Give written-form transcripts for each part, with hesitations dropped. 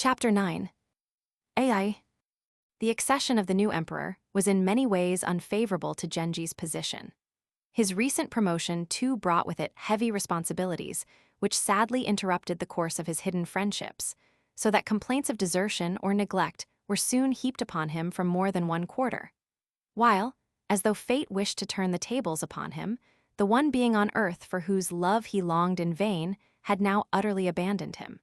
Chapter 9. AI. The accession of the new emperor was in many ways unfavorable to Genji's position. His recent promotion too brought with it heavy responsibilities, which sadly interrupted the course of his hidden friendships, so that complaints of desertion or neglect were soon heaped upon him from more than one quarter. While, as though fate wished to turn the tables upon him, the one being on earth for whose love he longed in vain had now utterly abandoned him.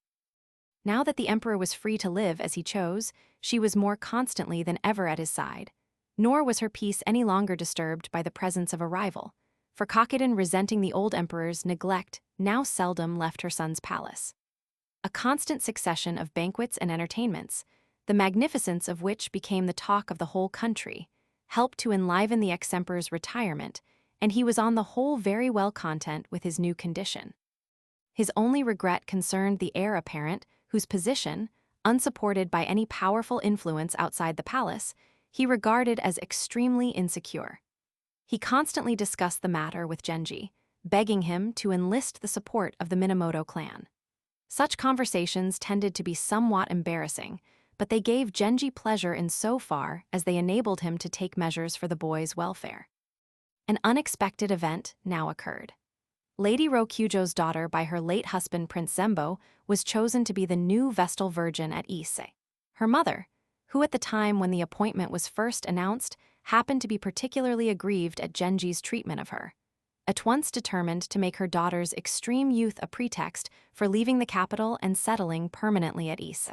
Now that the emperor was free to live as he chose, she was more constantly than ever at his side. Nor was her peace any longer disturbed by the presence of a rival, for Kakiden, resenting the old emperor's neglect, now seldom left her son's palace. A constant succession of banquets and entertainments, the magnificence of which became the talk of the whole country, helped to enliven the ex-emperor's retirement, and he was on the whole very well content with his new condition. His only regret concerned the heir apparent, whose position, unsupported by any powerful influence outside the palace, he regarded as extremely insecure. He constantly discussed the matter with Genji, begging him to enlist the support of the Minamoto clan. Such conversations tended to be somewhat embarrassing, but they gave Genji pleasure in so far as they enabled him to take measures for the boy's welfare. An unexpected event now occurred. Lady Rokujo's daughter by her late husband Prince Zembo was chosen to be the new Vestal Virgin at Ise. Her mother, who at the time when the appointment was first announced happened to be particularly aggrieved at Genji's treatment of her, at once determined to make her daughter's extreme youth a pretext for leaving the capital and settling permanently at Ise.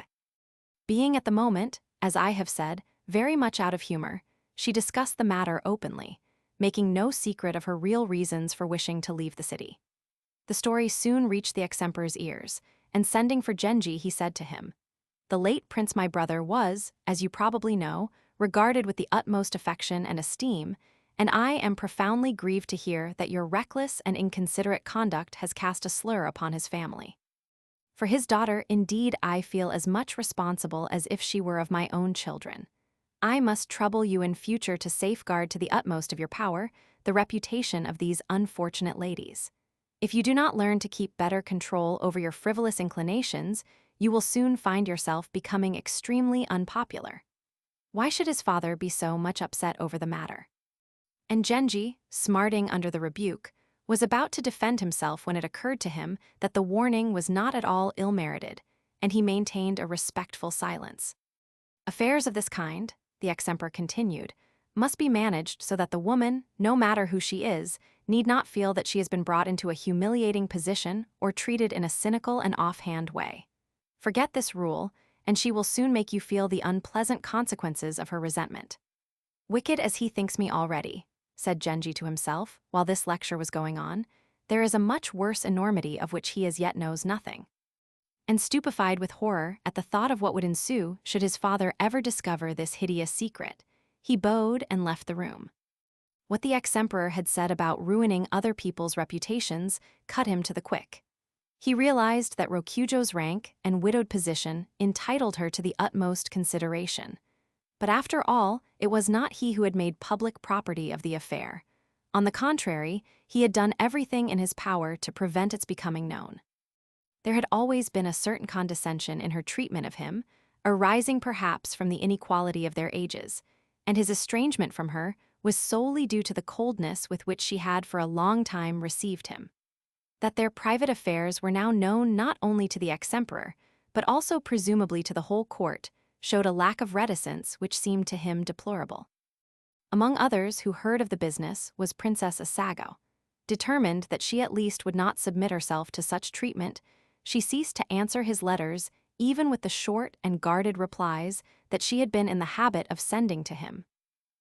Being at the moment, as I have said, very much out of humor, she discussed the matter openly, making no secret of her real reasons for wishing to leave the city. The story soon reached the ex-emperor's ears, and sending for Genji, he said to him, "The late prince my brother was, as you probably know, regarded with the utmost affection and esteem, and I am profoundly grieved to hear that your reckless and inconsiderate conduct has cast a slur upon his family. For his daughter, indeed, I feel as much responsible as if she were of my own children. I must trouble you in future to safeguard to the utmost of your power the reputation of these unfortunate ladies. If you do not learn to keep better control over your frivolous inclinations, you will soon find yourself becoming extremely unpopular." Why should his father be so much upset over the matter? And Genji, smarting under the rebuke, was about to defend himself when it occurred to him that the warning was not at all ill-merited, and he maintained a respectful silence. Affairs of this kind, the ex-emperor continued, must be managed so that the woman, no matter who she is, need not feel that she has been brought into a humiliating position or treated in a cynical and offhand way. Forget this rule, and she will soon make you feel the unpleasant consequences of her resentment. Wicked as he thinks me already, said Genji to himself while this lecture was going on, there is a much worse enormity of which he as yet knows nothing. And stupefied with horror at the thought of what would ensue should his father ever discover this hideous secret, he bowed and left the room. What the ex-emperor had said about ruining other people's reputations cut him to the quick. He realized that Rokujo's rank and widowed position entitled her to the utmost consideration. But after all, it was not he who had made public property of the affair. On the contrary, he had done everything in his power to prevent its becoming known. There had always been a certain condescension in her treatment of him, arising perhaps from the inequality of their ages, and his estrangement from her was solely due to the coldness with which she had for a long time received him. That their private affairs were now known not only to the ex-emperor, but also presumably to the whole court, showed a lack of reticence which seemed to him deplorable. Among others who heard of the business was Princess Asago. Determined that she at least would not submit herself to such treatment, she ceased to answer his letters even with the short and guarded replies that she had been in the habit of sending to him.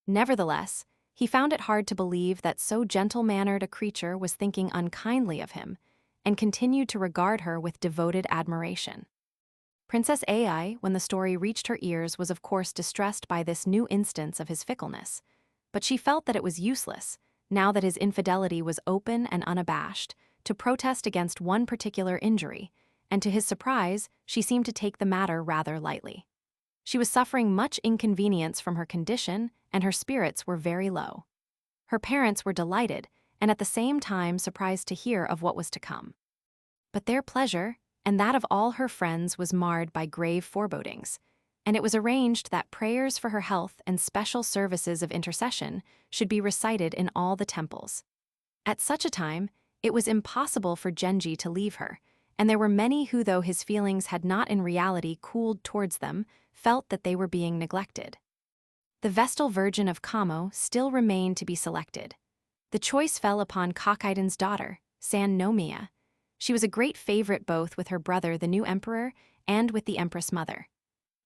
Nevertheless, he found it hard to believe that so gentle-mannered a creature was thinking unkindly of him, and continued to regard her with devoted admiration. Princess Ai, when the story reached her ears, was of course distressed by this new instance of his fickleness, but she felt that it was useless, now that his infidelity was open and unabashed, to protest against one particular injury, and to his surprise, she seemed to take the matter rather lightly. She was suffering much inconvenience from her condition, and her spirits were very low. Her parents were delighted, and at the same time surprised to hear of what was to come. But their pleasure, and that of all her friends was marred by grave forebodings, and it was arranged that prayers for her health and special services of intercession should be recited in all the temples. At such a time, it was impossible for Genji to leave her, and there were many who, though his feelings had not in reality cooled towards them, felt that they were being neglected. The Vestal Virgin of Kamo still remained to be selected. The choice fell upon Kokaiden's daughter, San Nomiya. She was a great favorite both with her brother, the new emperor, and with the empress mother.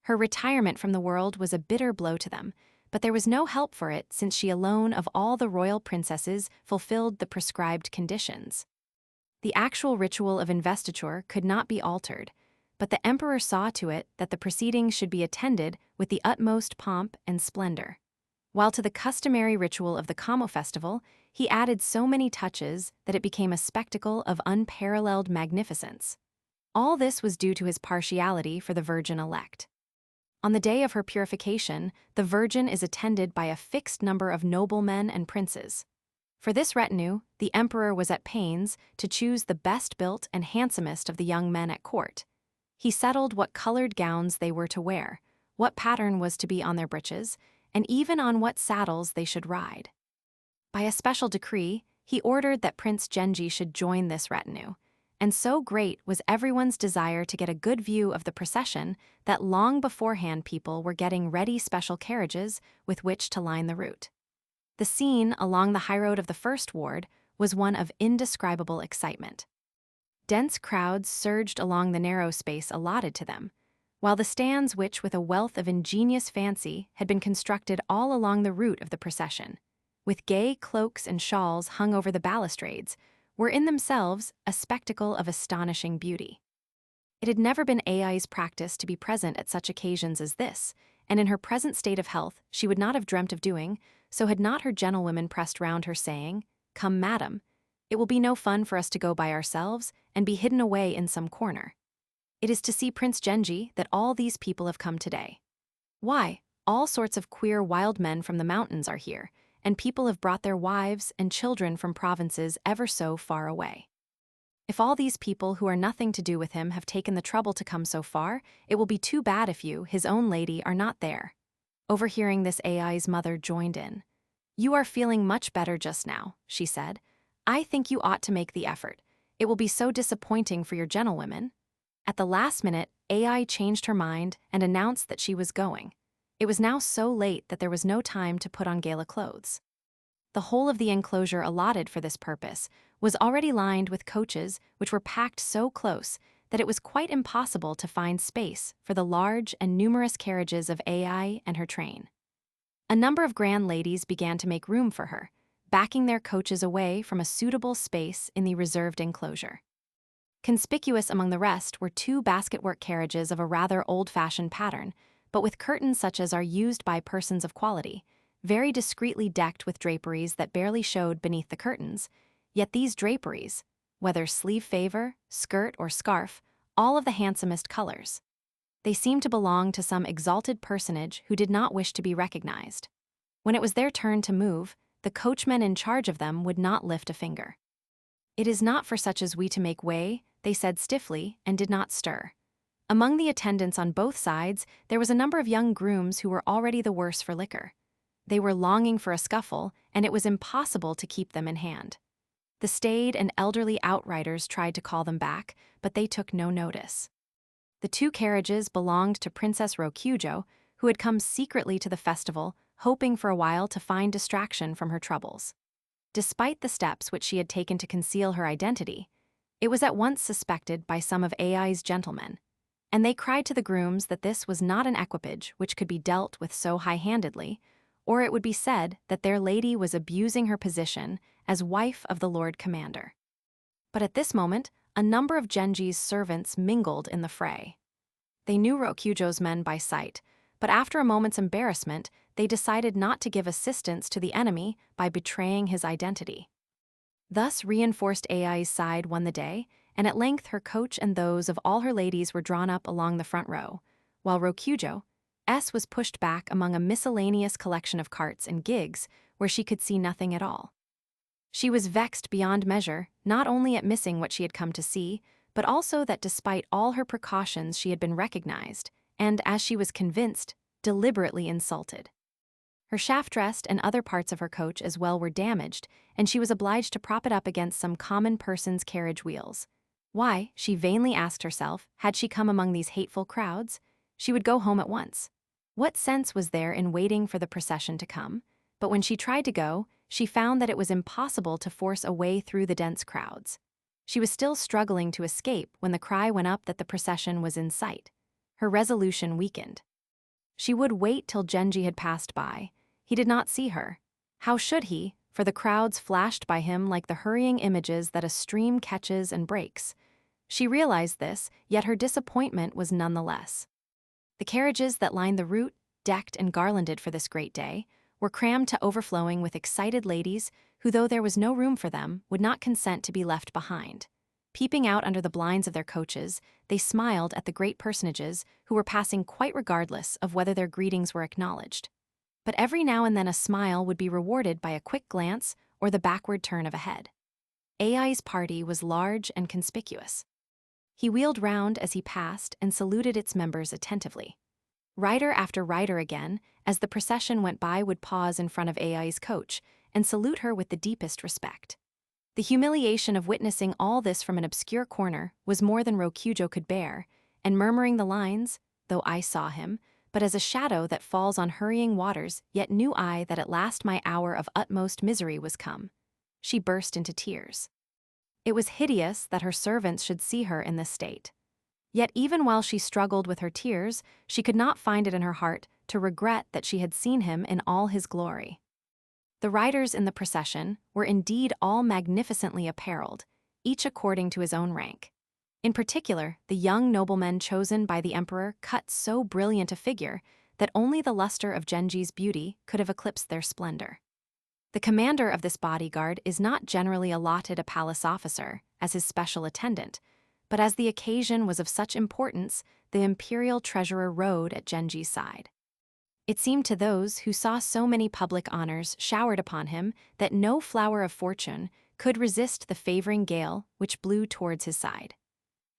Her retirement from the world was a bitter blow to them, but there was no help for it since she alone of all the royal princesses fulfilled the prescribed conditions. The actual ritual of investiture could not be altered, but the emperor saw to it that the proceedings should be attended with the utmost pomp and splendor. While to the customary ritual of the Kamo festival, he added so many touches that it became a spectacle of unparalleled magnificence. All this was due to his partiality for the virgin-elect. On the day of her purification, the virgin is attended by a fixed number of noblemen and princes. For this retinue, the emperor was at pains to choose the best-built and handsomest of the young men at court. He settled what colored gowns they were to wear, what pattern was to be on their breeches, and even on what saddles they should ride. By a special decree, he ordered that Prince Genji should join this retinue, and so great was everyone's desire to get a good view of the procession that long beforehand people were getting ready special carriages with which to line the route. The scene along the highroad of the First Ward was one of indescribable excitement. Dense crowds surged along the narrow space allotted to them, while the stands which, with a wealth of ingenious fancy, had been constructed all along the route of the procession, with gay cloaks and shawls hung over the balustrades, were in themselves a spectacle of astonishing beauty. It had never been Ai's practice to be present at such occasions as this, and in her present state of health she would not have dreamt of doing, so had not her gentlewomen pressed round her, saying, "Come, madam, it will be no fun for us to go by ourselves and be hidden away in some corner. It is to see Prince Genji that all these people have come today. Why, all sorts of queer wild men from the mountains are here, and people have brought their wives and children from provinces ever so far away. If all these people who are nothing to do with him have taken the trouble to come so far, it will be too bad if you, his own lady, are not there." Overhearing this, Ai's mother joined in. "You are feeling much better just now," she said. "I think you ought to make the effort. It will be so disappointing for your gentlewomen." At the last minute, Ai changed her mind and announced that she was going. It was now so late that there was no time to put on gala clothes. The whole of the enclosure allotted for this purpose was already lined with coaches which were packed so close that it was quite impossible to find space for the large and numerous carriages of Ai and her train. A number of grand ladies began to make room for her, backing their coaches away from a suitable space in the reserved enclosure. Conspicuous among the rest were two basketwork carriages of a rather old-fashioned pattern, but with curtains such as are used by persons of quality, very discreetly decked with draperies that barely showed beneath the curtains, yet these draperies, whether sleeve favor, skirt, or scarf, all of the handsomest colors. They seemed to belong to some exalted personage who did not wish to be recognized. When it was their turn to move, the coachmen in charge of them would not lift a finger. "It is not for such as we to make way," they said stiffly, and did not stir. Among the attendants on both sides, there was a number of young grooms who were already the worse for liquor. They were longing for a scuffle, and it was impossible to keep them in hand. The staid and elderly outriders tried to call them back, but they took no notice. The two carriages belonged to Princess Rokujo, who had come secretly to the festival, hoping for a while to find distraction from her troubles. Despite the steps which she had taken to conceal her identity, it was at once suspected by some of Ai's gentlemen, and they cried to the grooms that this was not an equipage which could be dealt with so high-handedly, or it would be said that their lady was abusing her position as wife of the Lord Commander. But at this moment, a number of Genji's servants mingled in the fray. They knew Rokujo's men by sight, but after a moment's embarrassment, they decided not to give assistance to the enemy by betraying his identity. Thus reinforced Ai's side won the day, and at length her coach and those of all her ladies were drawn up along the front row, while Rokujo's was pushed back among a miscellaneous collection of carts and gigs where she could see nothing at all. She was vexed beyond measure, not only at missing what she had come to see, but also that despite all her precautions she had been recognized, and, as she was convinced, deliberately insulted. Her shaft rest and other parts of her coach as well were damaged, and she was obliged to prop it up against some common person's carriage wheels. Why, she vainly asked herself, had she come among these hateful crowds? She would go home at once. What sense was there in waiting for the procession to come? But when she tried to go, she found that it was impossible to force a way through the dense crowds. She was still struggling to escape when the cry went up that the procession was in sight. Her resolution weakened. She would wait till Genji had passed by. He did not see her. How should he, for the crowds flashed by him like the hurrying images that a stream catches and breaks. She realized this, yet her disappointment was none the less. The carriages that lined the route, decked and garlanded for this great day, were crammed to overflowing with excited ladies who, though there was no room for them, would not consent to be left behind. Peeping out under the blinds of their coaches, they smiled at the great personages who were passing quite regardless of whether their greetings were acknowledged. But every now and then a smile would be rewarded by a quick glance or the backward turn of a head. Ai's party was large and conspicuous. He wheeled round as he passed and saluted its members attentively. Rider after rider again, as the procession went by, would pause in front of Ai's coach and salute her with the deepest respect. The humiliation of witnessing all this from an obscure corner was more than Rokujo could bear, and murmuring the lines, "Though I saw him, but as a shadow that falls on hurrying waters, yet knew I that at last my hour of utmost misery was come," she burst into tears. It was hideous that her servants should see her in this state. Yet even while she struggled with her tears, she could not find it in her heart to regret that she had seen him in all his glory. The riders in the procession were indeed all magnificently apparelled, each according to his own rank. In particular, the young noblemen chosen by the emperor cut so brilliant a figure that only the luster of Genji's beauty could have eclipsed their splendor. The commander of this bodyguard is not generally allotted a palace officer as his special attendant, but as the occasion was of such importance, the imperial treasurer rode at Genji's side. It seemed to those who saw so many public honors showered upon him that no flower of fortune could resist the favoring gale which blew towards his side.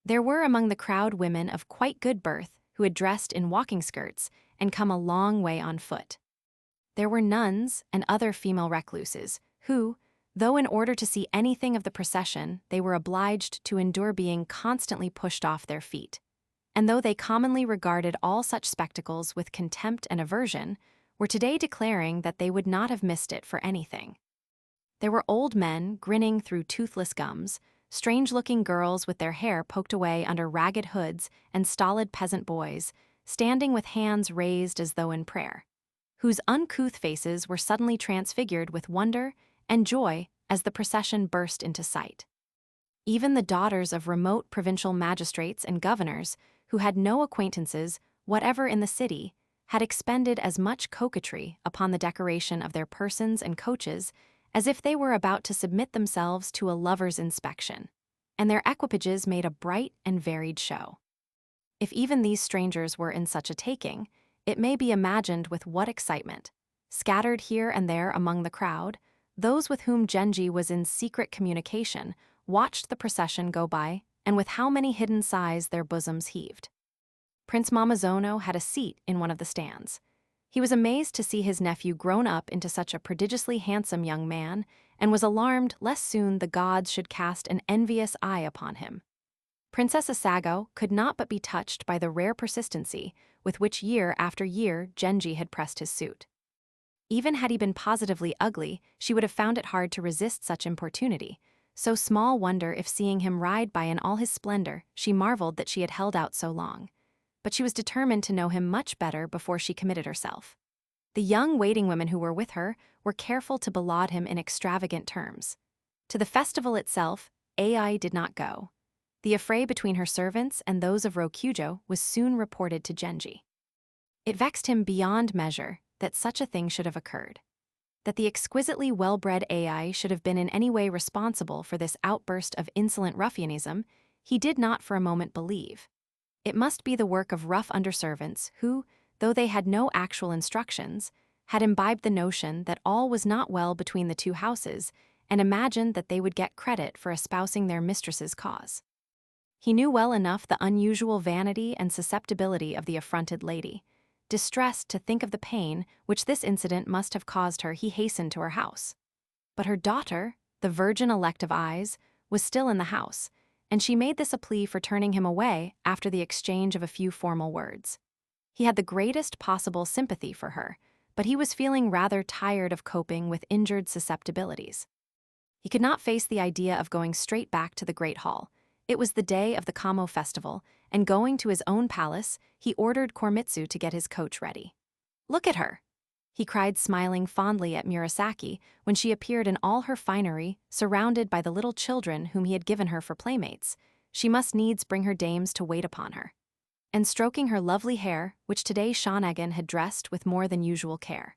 There were among the crowd women of quite good birth who had dressed in walking skirts and come a long way on foot. There were nuns and other female recluses who, though in order to see anything of the procession they were obliged to endure being constantly pushed off their feet, and though they commonly regarded all such spectacles with contempt and aversion, were today declaring that they would not have missed it for anything. There were old men grinning through toothless gums, strange-looking girls with their hair poked away under ragged hoods, and stolid peasant boys, standing with hands raised as though in prayer, whose uncouth faces were suddenly transfigured with wonder and joy as the procession burst into sight. Even the daughters of remote provincial magistrates and governors, who had no acquaintances whatever in the city, had expended as much coquetry upon the decoration of their persons and coaches as if they were about to submit themselves to a lover's inspection, and their equipages made a bright and varied show. If even these strangers were in such a taking, it may be imagined with what excitement, scattered here and there among the crowd, those with whom Genji was in secret communication watched the procession go by, and with how many hidden sighs their bosoms heaved. Prince Mamazono had a seat in one of the stands. He was amazed to see his nephew grown up into such a prodigiously handsome young man, and was alarmed lest soon the gods should cast an envious eye upon him. Princess Asago could not but be touched by the rare persistency with which year after year Genji had pressed his suit. Even had he been positively ugly, she would have found it hard to resist such importunity, so small wonder if seeing him ride by in all his splendor, she marveled that she had held out so long. But she was determined to know him much better before she committed herself. The young waiting women who were with her were careful to belaud him in extravagant terms. To the festival itself, Ai did not go. The affray between her servants and those of Rokujo was soon reported to Genji. It vexed him beyond measure that such a thing should have occurred. That the exquisitely well-bred Ai should have been in any way responsible for this outburst of insolent ruffianism, he did not for a moment believe. It must be the work of rough underservants who, though they had no actual instructions, had imbibed the notion that all was not well between the two houses and imagined that they would get credit for espousing their mistress's cause. He knew well enough the unusual vanity and susceptibility of the affronted lady. Distressed to think of the pain which this incident must have caused her, he hastened to her house. But her daughter, the virgin-elect of eyes, was still in the house, and she made this a plea for turning him away after the exchange of a few formal words. He had the greatest possible sympathy for her, but he was feeling rather tired of coping with injured susceptibilities. He could not face the idea of going straight back to the Great Hall. It was the day of the Kamo festival, and going to his own palace, he ordered Koremitsu to get his coach ready. "Look at her!" he cried, smiling fondly at Murasaki when she appeared in all her finery, surrounded by the little children whom he had given her for playmates. She must needs bring her dames to wait upon her. And stroking her lovely hair, which today Shanagan had dressed with more than usual care.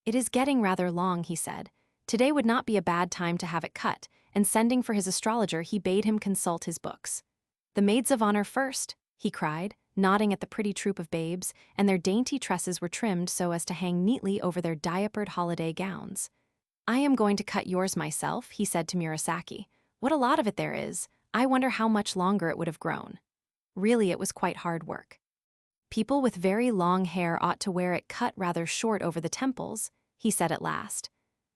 "It is getting rather long," he said. Today would not be a bad time to have it cut, and sending for his astrologer, he bade him consult his books. "The maids of honor first," he cried, nodding at the pretty troop of babes, and their dainty tresses were trimmed so as to hang neatly over their diapered holiday gowns. "I am going to cut yours myself," he said to Murasaki. "What a lot of it there is. I wonder how much longer it would have grown." Really, it was quite hard work. "People with very long hair ought to wear it cut rather short over the temples," he said at last.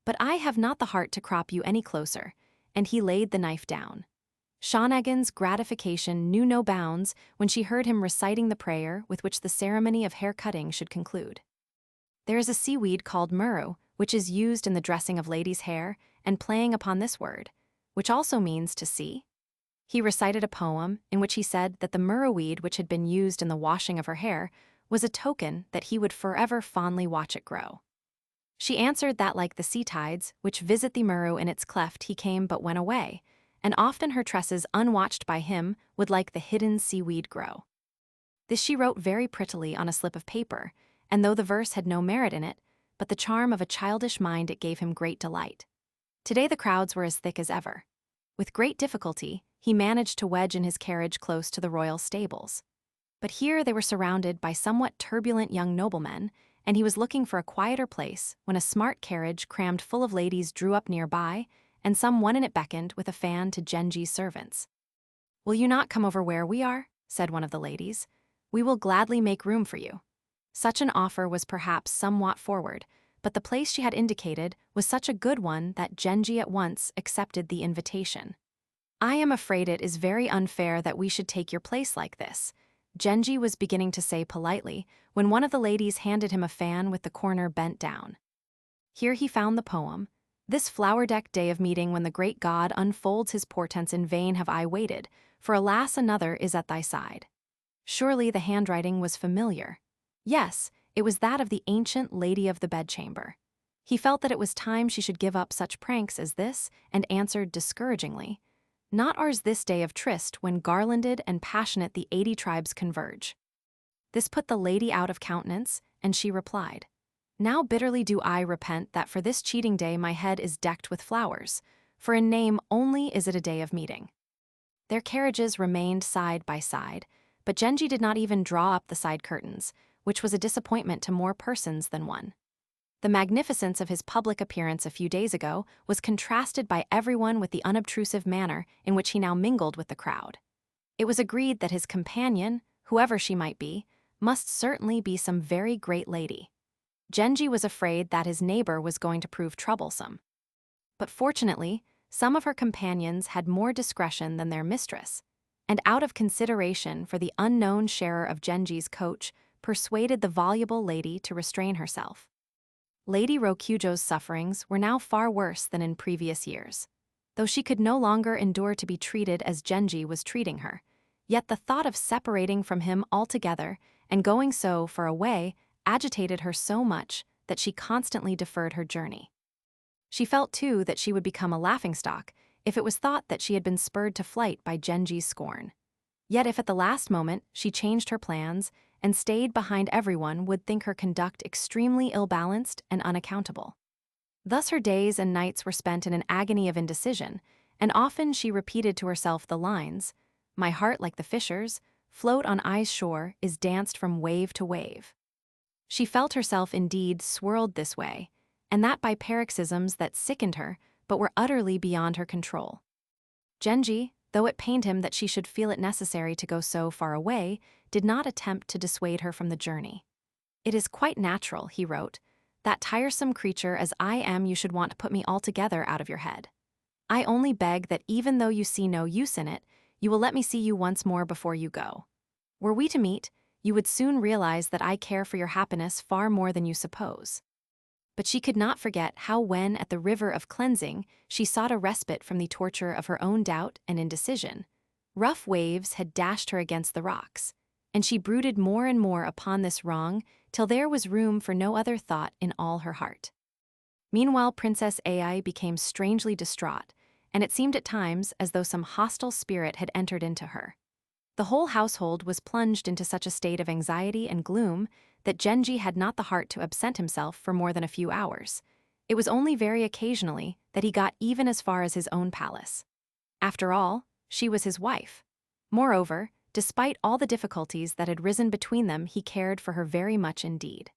"But I have not the heart to crop you any closer," and he laid the knife down. Shanagan's gratification knew no bounds when she heard him reciting the prayer with which the ceremony of hair-cutting should conclude. There is a seaweed called muru, which is used in the dressing of ladies' hair, and playing upon this word, which also means to see. He recited a poem in which he said that the muru weed which had been used in the washing of her hair was a token that he would forever fondly watch it grow. She answered that like the sea tides, which visit the muru in its cleft, he came but went away, and often her tresses, unwatched by him, would like the hidden seaweed grow. This she wrote very prettily on a slip of paper, and though the verse had no merit in it, but the charm of a childish mind, it gave him great delight. Today the crowds were as thick as ever. With great difficulty, he managed to wedge in his carriage close to the royal stables. But here they were surrounded by somewhat turbulent young noblemen, and he was looking for a quieter place when a smart carriage crammed full of ladies drew up nearby, and some one in it beckoned with a fan to Genji's servants. "Will you not come over where we are?" said one of the ladies. "We will gladly make room for you." Such an offer was perhaps somewhat forward, but the place she had indicated was such a good one that Genji at once accepted the invitation. "I am afraid it is very unfair that we should take your place like this," Genji was beginning to say politely when one of the ladies handed him a fan with the corner bent down. Here he found the poem, "This flower-decked day of meeting when the great God unfolds his portents, in vain have I waited, for alas another is at thy side." Surely the handwriting was familiar. Yes, it was that of the ancient lady of the bedchamber. He felt that it was time she should give up such pranks as this, and answered discouragingly, "Not ours this day of tryst when garlanded and passionate the 80 tribes converge." This put the lady out of countenance, and she replied, "Now bitterly do I repent that for this cheating day my head is decked with flowers, for in name only is it a day of meeting." Their carriages remained side by side, but Genji did not even draw up the side curtains, which was a disappointment to more persons than one. The magnificence of his public appearance a few days ago was contrasted by everyone with the unobtrusive manner in which he now mingled with the crowd. It was agreed that his companion, whoever she might be, must certainly be some very great lady. Genji was afraid that his neighbor was going to prove troublesome. But fortunately, some of her companions had more discretion than their mistress, and out of consideration for the unknown sharer of Genji's coach, persuaded the voluble lady to restrain herself. Lady Rokujo's sufferings were now far worse than in previous years. Though she could no longer endure to be treated as Genji was treating her, yet the thought of separating from him altogether and going so far away agitated her so much that she constantly deferred her journey. She felt too that she would become a laughingstock if it was thought that she had been spurred to flight by Genji's scorn. Yet if at the last moment she changed her plans and stayed behind, everyone would think her conduct extremely ill-balanced and unaccountable. Thus her days and nights were spent in an agony of indecision, and often she repeated to herself the lines, "My heart, like the fishers, float on I's shore, is danced from wave to wave." She felt herself indeed swirled this way, and that by paroxysms that sickened her, but were utterly beyond her control. Genji, though it pained him that she should feel it necessary to go so far away, did not attempt to dissuade her from the journey. "It is quite natural," he wrote, "that tiresome creature as I am you should want to put me altogether out of your head. I only beg that even though you see no use in it, you will let me see you once more before you go. Were we to meet, you would soon realize that I care for your happiness far more than you suppose." But she could not forget how when, at the river of cleansing, she sought a respite from the torture of her own doubt and indecision, rough waves had dashed her against the rocks, and she brooded more and more upon this wrong till there was room for no other thought in all her heart. Meanwhile, Princess Ai became strangely distraught, and it seemed at times as though some hostile spirit had entered into her. The whole household was plunged into such a state of anxiety and gloom that Genji had not the heart to absent himself for more than a few hours. It was only very occasionally that he got even as far as his own palace. After all, she was his wife. Moreover, despite all the difficulties that had risen between them, he cared for her very much indeed.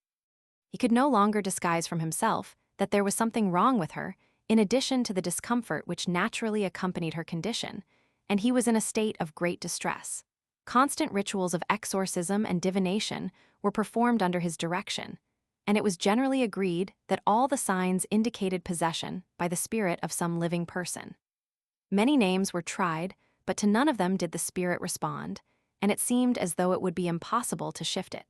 He could no longer disguise from himself that there was something wrong with her, in addition to the discomfort which naturally accompanied her condition, and he was in a state of great distress. Constant rituals of exorcism and divination were performed under his direction, and it was generally agreed that all the signs indicated possession by the spirit of some living person. Many names were tried, but to none of them did the spirit respond, and it seemed as though it would be impossible to shift it.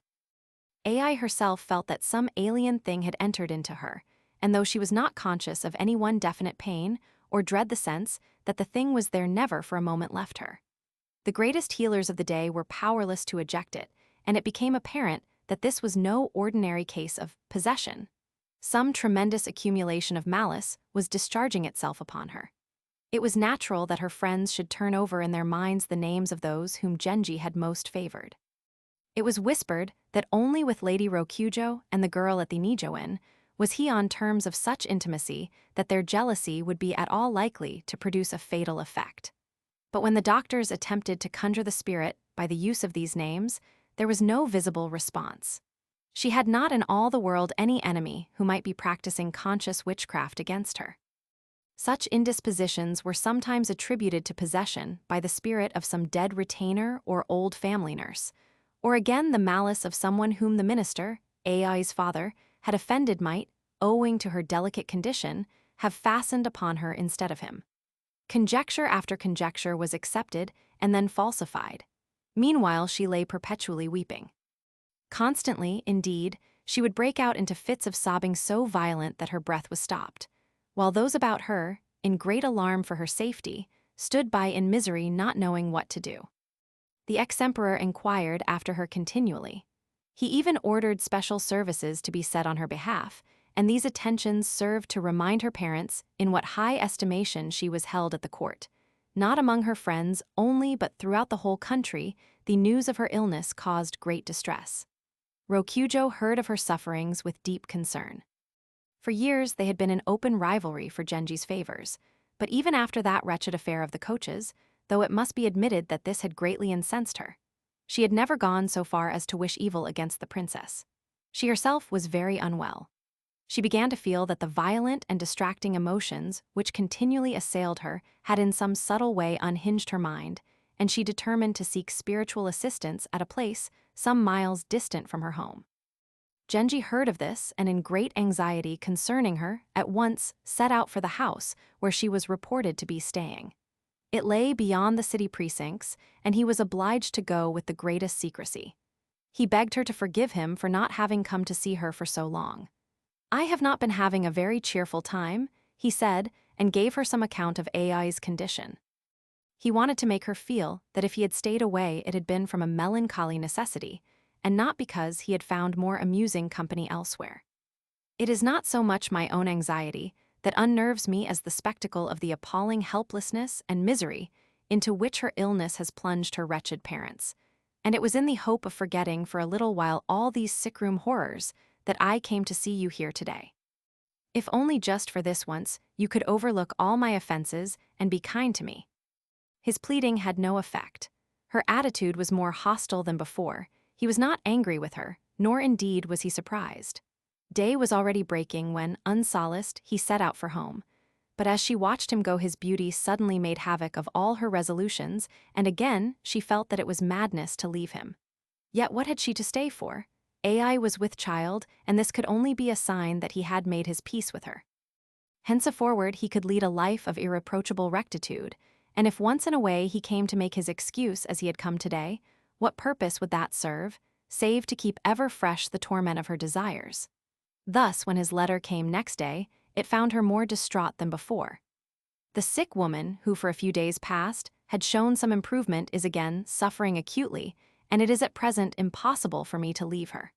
Ai herself felt that some alien thing had entered into her, and though she was not conscious of any one definite pain or dread the sense that the thing was there never for a moment left her. The greatest healers of the day were powerless to eject it, and it became apparent that this was no ordinary case of possession. Some tremendous accumulation of malice was discharging itself upon her. It was natural that her friends should turn over in their minds the names of those whom Genji had most favored. It was whispered that only with Lady Rokujo and the girl at the Nijo Inn was he on terms of such intimacy that their jealousy would be at all likely to produce a fatal effect. But when the doctors attempted to conjure the spirit by the use of these names, there was no visible response. She had not in all the world any enemy who might be practicing conscious witchcraft against her. Such indispositions were sometimes attributed to possession by the spirit of some dead retainer or old family nurse, or again the malice of someone whom the minister, Ai's father, had offended might, owing to her delicate condition, have fastened upon her instead of him. Conjecture after conjecture was accepted and then falsified. Meanwhile, she lay perpetually weeping. Constantly, indeed, she would break out into fits of sobbing so violent that her breath was stopped, while those about her, in great alarm for her safety, stood by in misery not knowing what to do. The ex-emperor inquired after her continually. He even ordered special services to be set on her behalf, and these attentions served to remind her parents in what high estimation she was held at the court. Not among her friends only but throughout the whole country, the news of her illness caused great distress. Rokujo heard of her sufferings with deep concern. For years they had been in open rivalry for Genji's favors, but even after that wretched affair of the coaches, though it must be admitted that this had greatly incensed her, she had never gone so far as to wish evil against the princess. She herself was very unwell. She began to feel that the violent and distracting emotions which continually assailed her had in some subtle way unhinged her mind, and she determined to seek spiritual assistance at a place some miles distant from her home. Genji heard of this and in great anxiety concerning her, at once set out for the house where she was reported to be staying. It lay beyond the city precincts, and he was obliged to go with the greatest secrecy. He begged her to forgive him for not having come to see her for so long. "I have not been having a very cheerful time," he said, and gave her some account of Ai's condition. He wanted to make her feel that if he had stayed away it had been from a melancholy necessity, and not because he had found more amusing company elsewhere. "It is not so much my own anxiety that unnerves me as the spectacle of the appalling helplessness and misery into which her illness has plunged her wretched parents, and it was in the hope of forgetting for a little while all these sick-room horrors that I came to see you here today. If only just for this once you could overlook all my offenses and be kind to me." His pleading had no effect. Her attitude was more hostile than before. He was not angry with her, nor indeed was he surprised. Day was already breaking when, unsolaced, he set out for home. But as she watched him go, his beauty suddenly made havoc of all her resolutions, and again she felt that it was madness to leave him. Yet what had she to stay for? Ai was with child, and this could only be a sign that he had made his peace with her. Henceforward he could lead a life of irreproachable rectitude, and if once in a way he came to make his excuse as he had come today, what purpose would that serve, save to keep ever fresh the torment of her desires? Thus, when his letter came next day, it found her more distraught than before. The sick woman, who for a few days past had shown some improvement, is again suffering acutely, and it is at present impossible for me to leave her.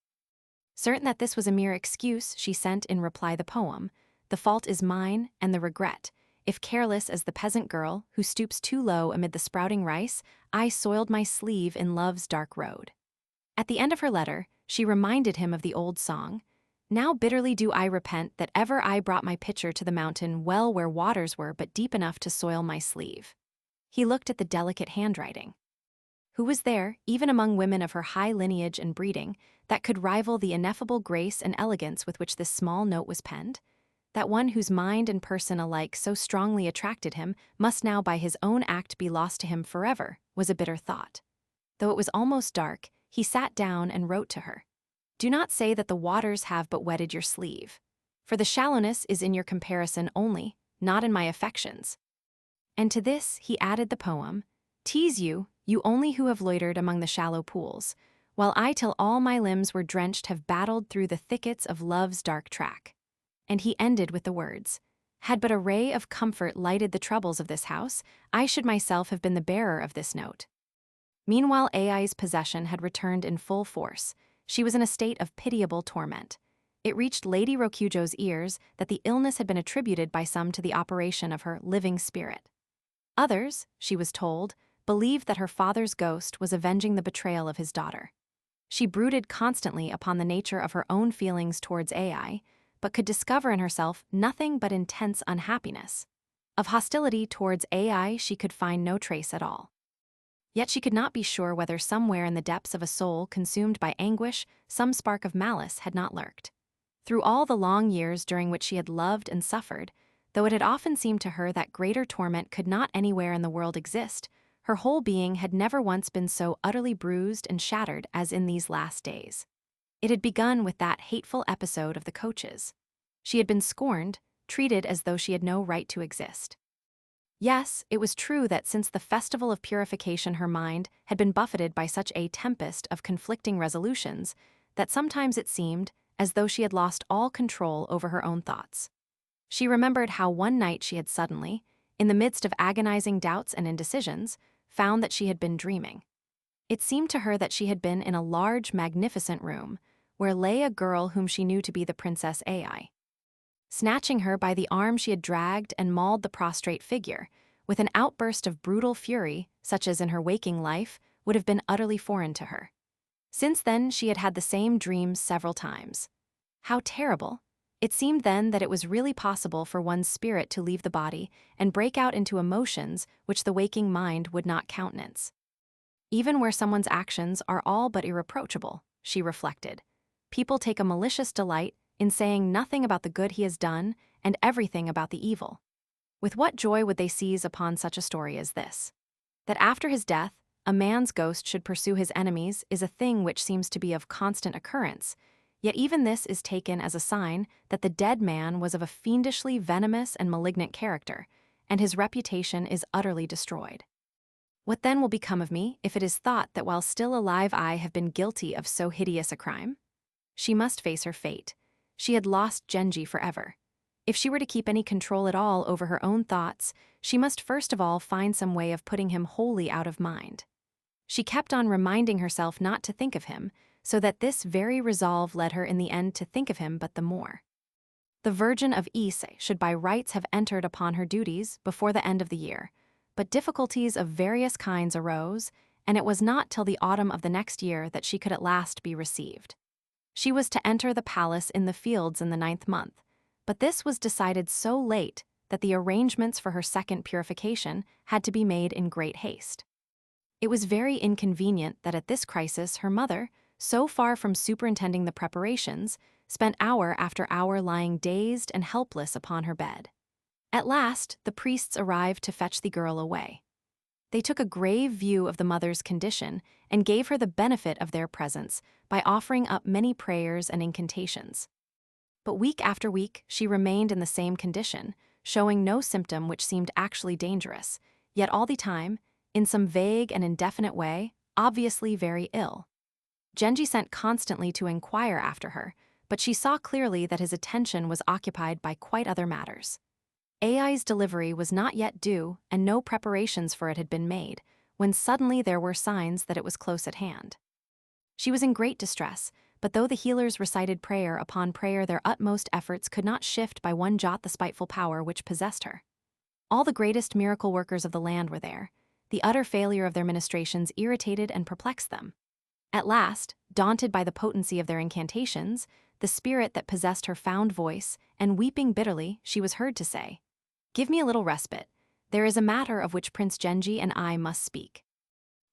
Certain that this was a mere excuse, she sent in reply the poem, "The fault is mine, and the regret. If careless as the peasant girl, who stoops too low amid the sprouting rice, I soiled my sleeve in love's dark road." At the end of her letter, she reminded him of the old song, "Now bitterly do I repent that ever I brought my pitcher to the mountain well where waters were but deep enough to soil my sleeve." He looked at the delicate handwriting. Who was there, even among women of her high lineage and breeding, that could rival the ineffable grace and elegance with which this small note was penned? That one whose mind and person alike so strongly attracted him must now by his own act be lost to him forever, was a bitter thought. Though it was almost dark, he sat down and wrote to her. "Do not say that the waters have but wetted your sleeve, for the shallowness is in your comparison only, not in my affections." And to this he added the poem, "Tease you, you only who have loitered among the shallow pools, while I till all my limbs were drenched have battled through the thickets of love's dark track." And he ended with the words, "Had but a ray of comfort lighted the troubles of this house, I should myself have been the bearer of this note." Meanwhile Ai's possession had returned in full force. She was in a state of pitiable torment. It reached Lady Rokujo's ears that the illness had been attributed by some to the operation of her living spirit. Others, she was told, believed that her father's ghost was avenging the betrayal of his daughter. She brooded constantly upon the nature of her own feelings towards Ai, but could discover in herself nothing but intense unhappiness. Of hostility towards Ai she could find no trace at all. Yet she could not be sure whether somewhere in the depths of a soul consumed by anguish some spark of malice had not lurked. Through all the long years during which she had loved and suffered, though it had often seemed to her that greater torment could not anywhere in the world exist, her whole being had never once been so utterly bruised and shattered as in these last days. It had begun with that hateful episode of the coaches. She had been scorned, treated as though she had no right to exist. Yes, it was true that since the festival of purification her mind had been buffeted by such a tempest of conflicting resolutions that sometimes it seemed as though she had lost all control over her own thoughts. She remembered how one night she had suddenly, in the midst of agonizing doubts and indecisions, found that she had been dreaming. It seemed to her that she had been in a large, magnificent room, where lay a girl whom she knew to be the Princess Ai. Snatching her by the arm, she had dragged and mauled the prostrate figure, with an outburst of brutal fury, such as in her waking life would have been utterly foreign to her. Since then she had had the same dreams several times. How terrible! It seemed then that it was really possible for one's spirit to leave the body and break out into emotions which the waking mind would not countenance. Even where someone's actions are all but irreproachable, she reflected, people take a malicious delight in saying nothing about the good he has done and everything about the evil. With what joy would they seize upon such a story as this? That after his death, a man's ghost should pursue his enemies is a thing which seems to be of constant occurrence, yet even this is taken as a sign that the dead man was of a fiendishly venomous and malignant character, and his reputation is utterly destroyed. What then will become of me if it is thought that while still alive I have been guilty of so hideous a crime? She must face her fate. She had lost Genji forever. If she were to keep any control at all over her own thoughts, she must first of all find some way of putting him wholly out of mind. She kept on reminding herself not to think of him, so that this very resolve led her in the end to think of him but the more. The Virgin of Ise should by rights have entered upon her duties before the end of the year, but difficulties of various kinds arose, and it was not till the autumn of the next year that she could at last be received. She was to enter the palace in the fields in the 9th month, but this was decided so late that the arrangements for her second purification had to be made in great haste. It was very inconvenient that at this crisis her mother, so far from superintending the preparations, spent hour after hour lying dazed and helpless upon her bed. At last, the priests arrived to fetch the girl away. They took a grave view of the mother's condition and gave her the benefit of their presence by offering up many prayers and incantations. But week after week, she remained in the same condition, showing no symptom which seemed actually dangerous, yet all the time, in some vague and indefinite way, obviously very ill. Genji sent constantly to inquire after her, but she saw clearly that his attention was occupied by quite other matters. Ai's delivery was not yet due, and no preparations for it had been made, when suddenly there were signs that it was close at hand. She was in great distress, but though the healers recited prayer upon prayer, their utmost efforts could not shift by one jot the spiteful power which possessed her. All the greatest miracle workers of the land were there. The utter failure of their ministrations irritated and perplexed them. At last, daunted by the potency of their incantations, the spirit that possessed her found voice, and weeping bitterly, she was heard to say, "Give me a little respite. There is a matter of which Prince Genji and I must speak."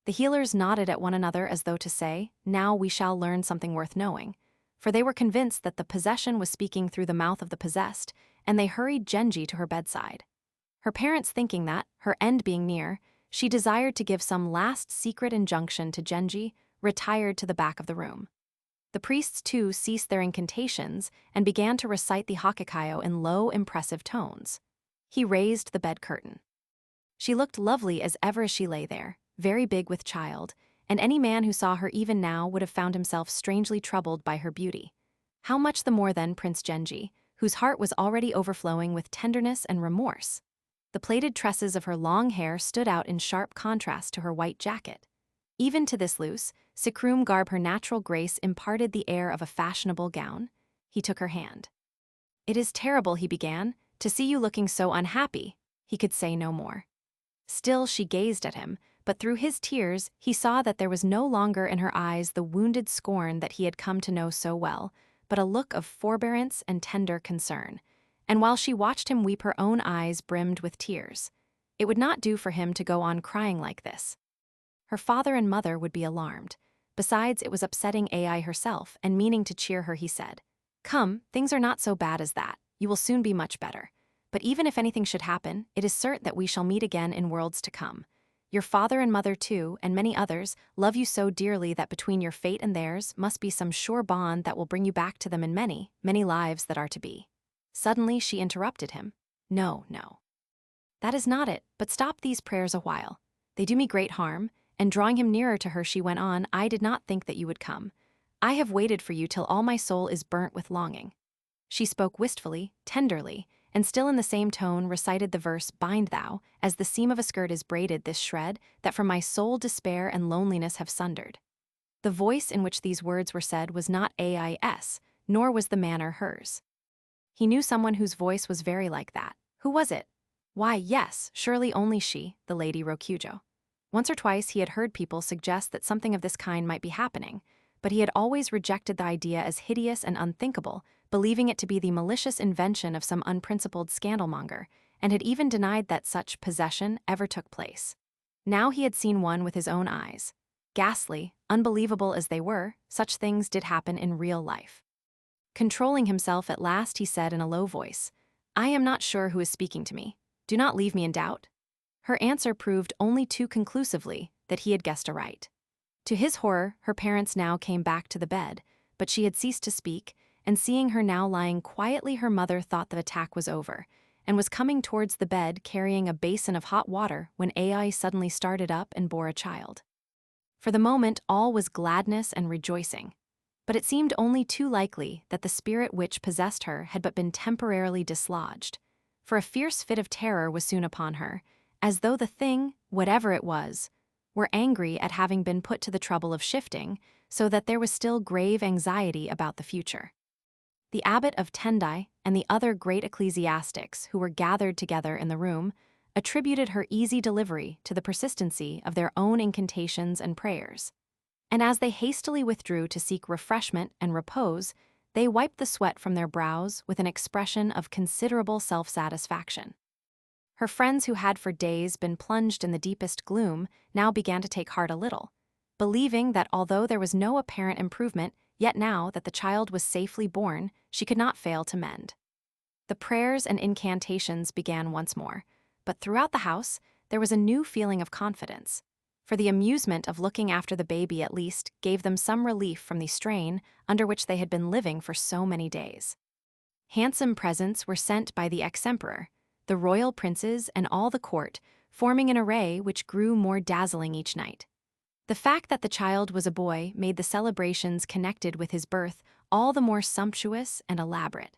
The healers nodded at one another as though to say, "Now we shall learn something worth knowing," for they were convinced that the possession was speaking through the mouth of the possessed, and they hurried Genji to her bedside. Her parents thinking that, her end being near, she desired to give some last secret injunction to Genji, retired to the back of the room. The priests too ceased their incantations and began to recite the Hakakayo in low, impressive tones. He raised the bed curtain. She looked lovely as ever as she lay there, very big with child, and any man who saw her even now would have found himself strangely troubled by her beauty. How much the more then Prince Genji, whose heart was already overflowing with tenderness and remorse. The plaited tresses of her long hair stood out in sharp contrast to her white jacket. Even to this loose, sickroom garb her natural grace imparted the air of a fashionable gown. He took her hand. "It is terrible," he began, "to see you looking so unhappy." He could say no more. Still she gazed at him, but through his tears he saw that there was no longer in her eyes the wounded scorn that he had come to know so well, but a look of forbearance and tender concern. And while she watched him weep, her own eyes brimmed with tears. It would not do for him to go on crying like this. Her father and mother would be alarmed. Besides, it was upsetting Ai herself, and meaning to cheer her, he said, "Come, things are not so bad as that. You will soon be much better. But even if anything should happen, it is certain that we shall meet again in worlds to come. Your father and mother too, and many others, love you so dearly that between your fate and theirs must be some sure bond that will bring you back to them in many, many lives that are to be." Suddenly she interrupted him. "No, no. That is not it, but stop these prayers a while. They do me great harm," and drawing him nearer to her she went on, "I did not think that you would come. I have waited for you till all my soul is burnt with longing." She spoke wistfully, tenderly, and still in the same tone recited the verse, "Bind thou, as the seam of a skirt is braided, this shred, that from my soul despair and loneliness have sundered." The voice in which these words were said was not Ai's, nor was the manner hers. He knew someone whose voice was very like that. Who was it? Why, yes, surely only she, the Lady Rokujo. Once or twice he had heard people suggest that something of this kind might be happening, but he had always rejected the idea as hideous and unthinkable, believing it to be the malicious invention of some unprincipled scandalmonger, and had even denied that such possession ever took place. Now he had seen one with his own eyes. Ghastly, unbelievable as they were, such things did happen in real life. Controlling himself at last, he said in a low voice, "I am not sure who is speaking to me. Do not leave me in doubt." Her answer proved only too conclusively that he had guessed aright. To his horror, her parents now came back to the bed, but she had ceased to speak, and seeing her now lying quietly, her mother thought the attack was over, and was coming towards the bed carrying a basin of hot water when Ai suddenly started up and bore a child. For the moment all was gladness and rejoicing, but it seemed only too likely that the spirit which possessed her had but been temporarily dislodged, for a fierce fit of terror was soon upon her, as though the thing, whatever it was, were angry at having been put to the trouble of shifting, so that there was still grave anxiety about the future. The abbot of Tendai and the other great ecclesiastics who were gathered together in the room attributed her easy delivery to the persistency of their own incantations and prayers. And as they hastily withdrew to seek refreshment and repose, they wiped the sweat from their brows with an expression of considerable self-satisfaction. Her friends, who had for days been plunged in the deepest gloom, now began to take heart a little, believing that although there was no apparent improvement, yet now that the child was safely born, she could not fail to mend. The prayers and incantations began once more, but throughout the house, there was a new feeling of confidence. For the amusement of looking after the baby at least gave them some relief from the strain under which they had been living for so many days. Handsome presents were sent by the ex-emperor, the royal princes and all the court, forming an array which grew more dazzling each night. The fact that the child was a boy made the celebrations connected with his birth all the more sumptuous and elaborate.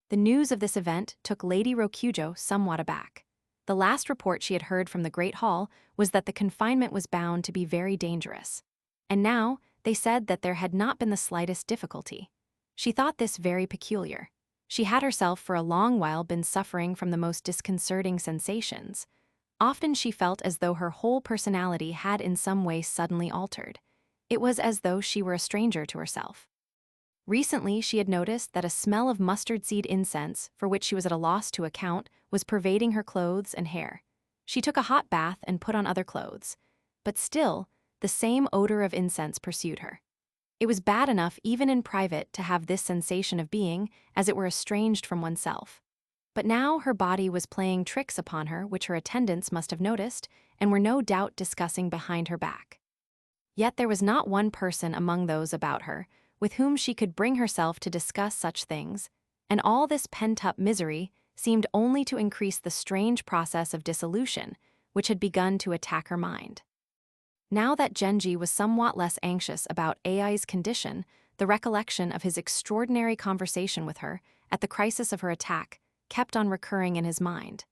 The news of this event took Lady Rokujo somewhat aback. The last report she had heard from the Great Hall was that the confinement was bound to be very dangerous. And now, they said that there had not been the slightest difficulty. She thought this very peculiar. She had herself for a long while been suffering from the most disconcerting sensations. Often she felt as though her whole personality had in some way suddenly altered. It was as though she were a stranger to herself. Recently, she had noticed that a smell of mustard seed incense, for which she was at a loss to account, was pervading her clothes and hair. She took a hot bath and put on other clothes. But still, the same odor of incense pursued her. It was bad enough even in private to have this sensation of being, as it were, estranged from oneself. But now her body was playing tricks upon her which her attendants must have noticed and were no doubt discussing behind her back. Yet there was not one person among those about her with whom she could bring herself to discuss such things, and all this pent-up misery seemed only to increase the strange process of dissolution which had begun to attack her mind. Now that Genji was somewhat less anxious about Ai's condition, the recollection of his extraordinary conversation with her at the crisis of her attack kept on recurring in his mind,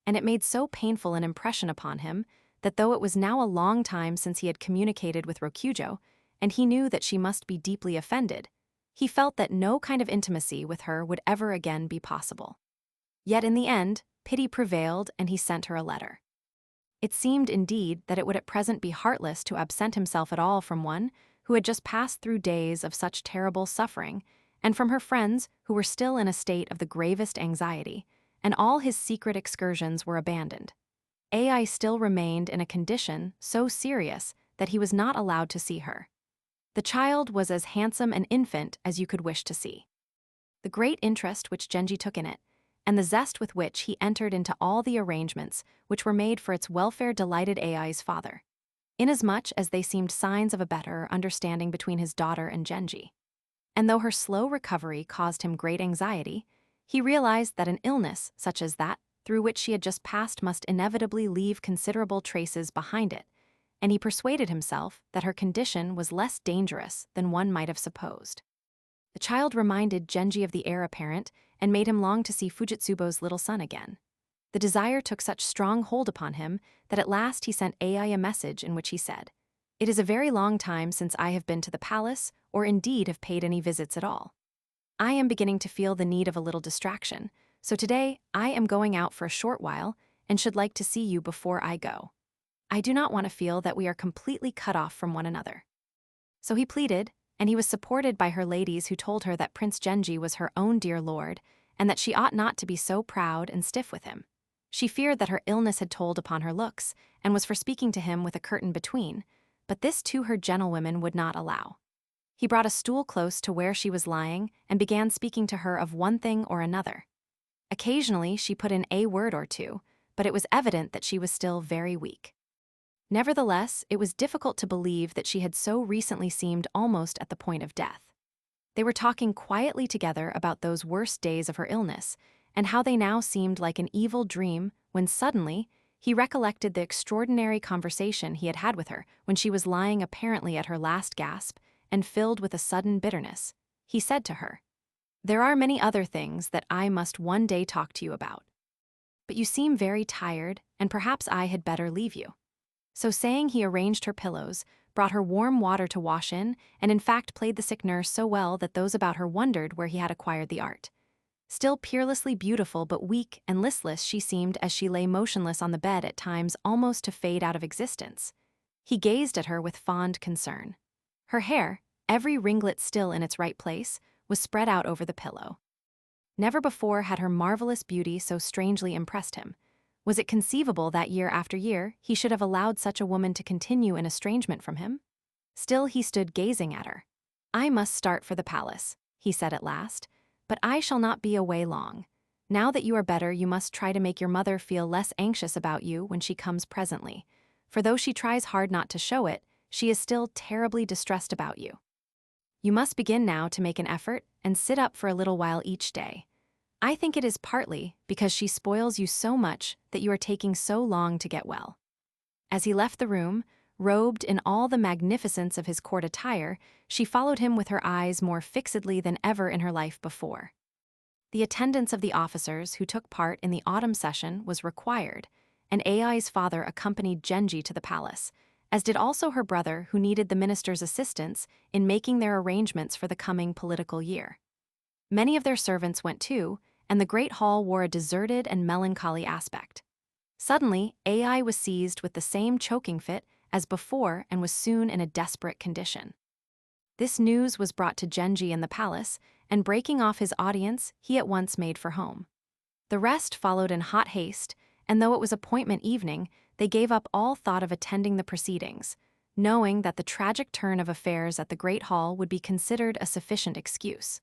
and it made so painful an impression upon him that though it was now a long time since he had communicated with Rokujo, and he knew that she must be deeply offended, he felt that no kind of intimacy with her would ever again be possible. Yet in the end, pity prevailed and he sent her a letter. It seemed indeed that it would at present be heartless to absent himself at all from one who had just passed through days of such terrible suffering, and from her friends who were still in a state of the gravest anxiety, and all his secret excursions were abandoned. Ai still remained in a condition so serious that he was not allowed to see her. The child was as handsome an infant as you could wish to see. The great interest which Genji took in it, and the zest with which he entered into all the arrangements which were made for its welfare delighted Ai's father, inasmuch as they seemed signs of a better understanding between his daughter and Genji. And though her slow recovery caused him great anxiety, he realized that an illness such as that through which she had just passed must inevitably leave considerable traces behind it, and he persuaded himself that her condition was less dangerous than one might have supposed. The child reminded Genji of the heir apparent and made him long to see Fujitsubo's little son again. The desire took such strong hold upon him that at last he sent Ai a message in which he said, "It is a very long time since I have been to the palace, or indeed have paid any visits at all. I am beginning to feel the need of a little distraction, so today I am going out for a short while and should like to see you before I go. I do not want to feel that we are completely cut off from one another." So he pleaded, and he was supported by her ladies who told her that Prince Genji was her own dear lord, and that she ought not to be so proud and stiff with him. She feared that her illness had told upon her looks, and was for speaking to him with a curtain between, but this too her gentlewomen would not allow. He brought a stool close to where she was lying and began speaking to her of one thing or another. Occasionally she put in a word or two, but it was evident that she was still very weak. Nevertheless, it was difficult to believe that she had so recently seemed almost at the point of death. They were talking quietly together about those worst days of her illness, and how they now seemed like an evil dream when suddenly he recollected the extraordinary conversation he had had with her when she was lying apparently at her last gasp, and filled with a sudden bitterness, he said to her, "There are many other things that I must one day talk to you about. But you seem very tired, and perhaps I had better leave you." So saying, he arranged her pillows, brought her warm water to wash in, and in fact played the sick nurse so well that those about her wondered where he had acquired the art. Still peerlessly beautiful but weak and listless she seemed as she lay motionless on the bed at times almost to fade out of existence. He gazed at her with fond concern. Her hair, every ringlet still in its right place, was spread out over the pillow. Never before had her marvelous beauty so strangely impressed him. Was it conceivable that year after year he should have allowed such a woman to continue in estrangement from him? Still he stood gazing at her. "I must start for the palace," he said at last, "but I shall not be away long. Now that you are better, you must try to make your mother feel less anxious about you when she comes presently. For though she tries hard not to show it, she is still terribly distressed about you. You must begin now to make an effort and sit up for a little while each day. I think it is partly because she spoils you so much that you are taking so long to get well." As he left the room, robed in all the magnificence of his court attire, she followed him with her eyes more fixedly than ever in her life before. The attendance of the officers who took part in the autumn session was required, and Ai's father accompanied Genji to the palace, as did also her brother, who needed the minister's assistance in making their arrangements for the coming political year. Many of their servants went too, and the great hall wore a deserted and melancholy aspect. Suddenly, Ai was seized with the same choking fit as before and was soon in a desperate condition. This news was brought to Genji in the palace, and breaking off his audience, he at once made for home. The rest followed in hot haste, and though it was appointment evening, they gave up all thought of attending the proceedings, knowing that the tragic turn of affairs at the Great Hall would be considered a sufficient excuse.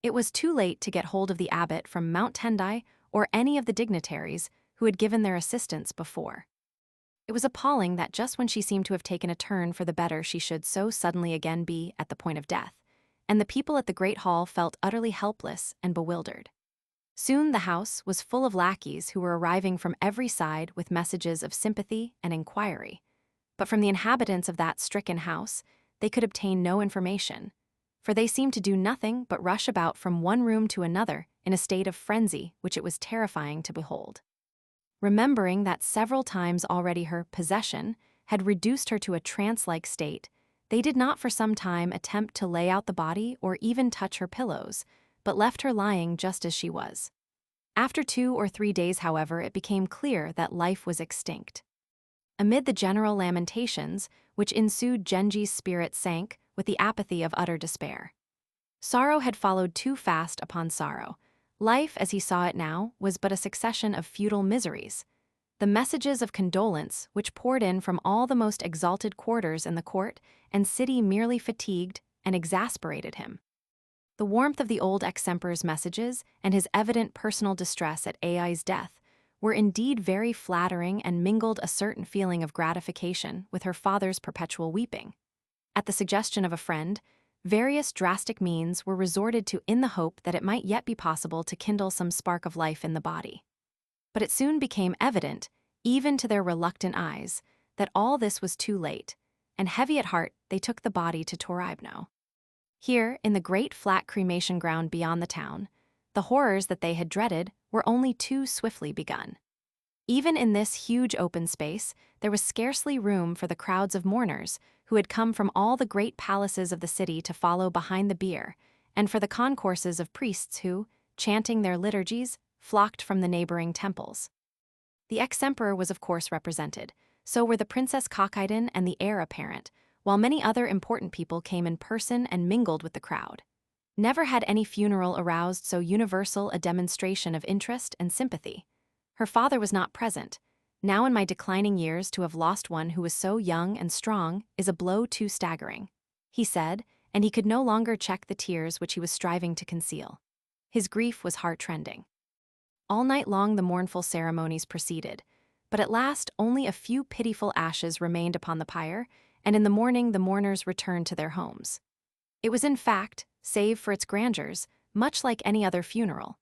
It was too late to get hold of the abbot from Mount Tendai or any of the dignitaries who had given their assistance before. It was appalling that just when she seemed to have taken a turn for the better, she should so suddenly again be at the point of death, and the people at the Great Hall felt utterly helpless and bewildered. Soon the house was full of lackeys who were arriving from every side with messages of sympathy and inquiry. But from the inhabitants of that stricken house, they could obtain no information, for they seemed to do nothing but rush about from one room to another in a state of frenzy which it was terrifying to behold. Remembering that several times already her possession had reduced her to a trance-like state, they did not for some time attempt to lay out the body or even touch her pillows, but left her lying just as she was. After 2 or 3 days, however, it became clear that life was extinct. Amid the general lamentations which ensued, Genji's spirit sank with the apathy of utter despair. Sorrow had followed too fast upon sorrow. Life, as he saw it now, was but a succession of futile miseries. The messages of condolence which poured in from all the most exalted quarters in the court and city merely fatigued and exasperated him. The warmth of the old ex-emperor's messages and his evident personal distress at Ai's death were indeed very flattering and mingled a certain feeling of gratification with her father's perpetual weeping. At the suggestion of a friend, various drastic means were resorted to in the hope that it might yet be possible to kindle some spark of life in the body. But it soon became evident, even to their reluctant eyes, that all this was too late, and heavy at heart they took the body to Toraibno. Here, in the great flat cremation ground beyond the town, the horrors that they had dreaded were only too swiftly begun. Even in this huge open space, there was scarcely room for the crowds of mourners who had come from all the great palaces of the city to follow behind the bier, and for the concourses of priests who, chanting their liturgies, flocked from the neighboring temples. The ex-emperor was of course represented, so were the Princess Kokiden and the heir apparent, while many other important people came in person and mingled with the crowd. Never had any funeral aroused so universal a demonstration of interest and sympathy. Her father was not present. Now in my declining years to have lost one who was so young and strong is a blow too staggering, he said, and he could no longer check the tears which he was striving to conceal. His grief was heart-rending. All night long the mournful ceremonies proceeded, but at last only a few pitiful ashes remained upon the pyre, and in the morning the mourners returned to their homes. It was in fact, save for its grandeurs, much like any other funeral.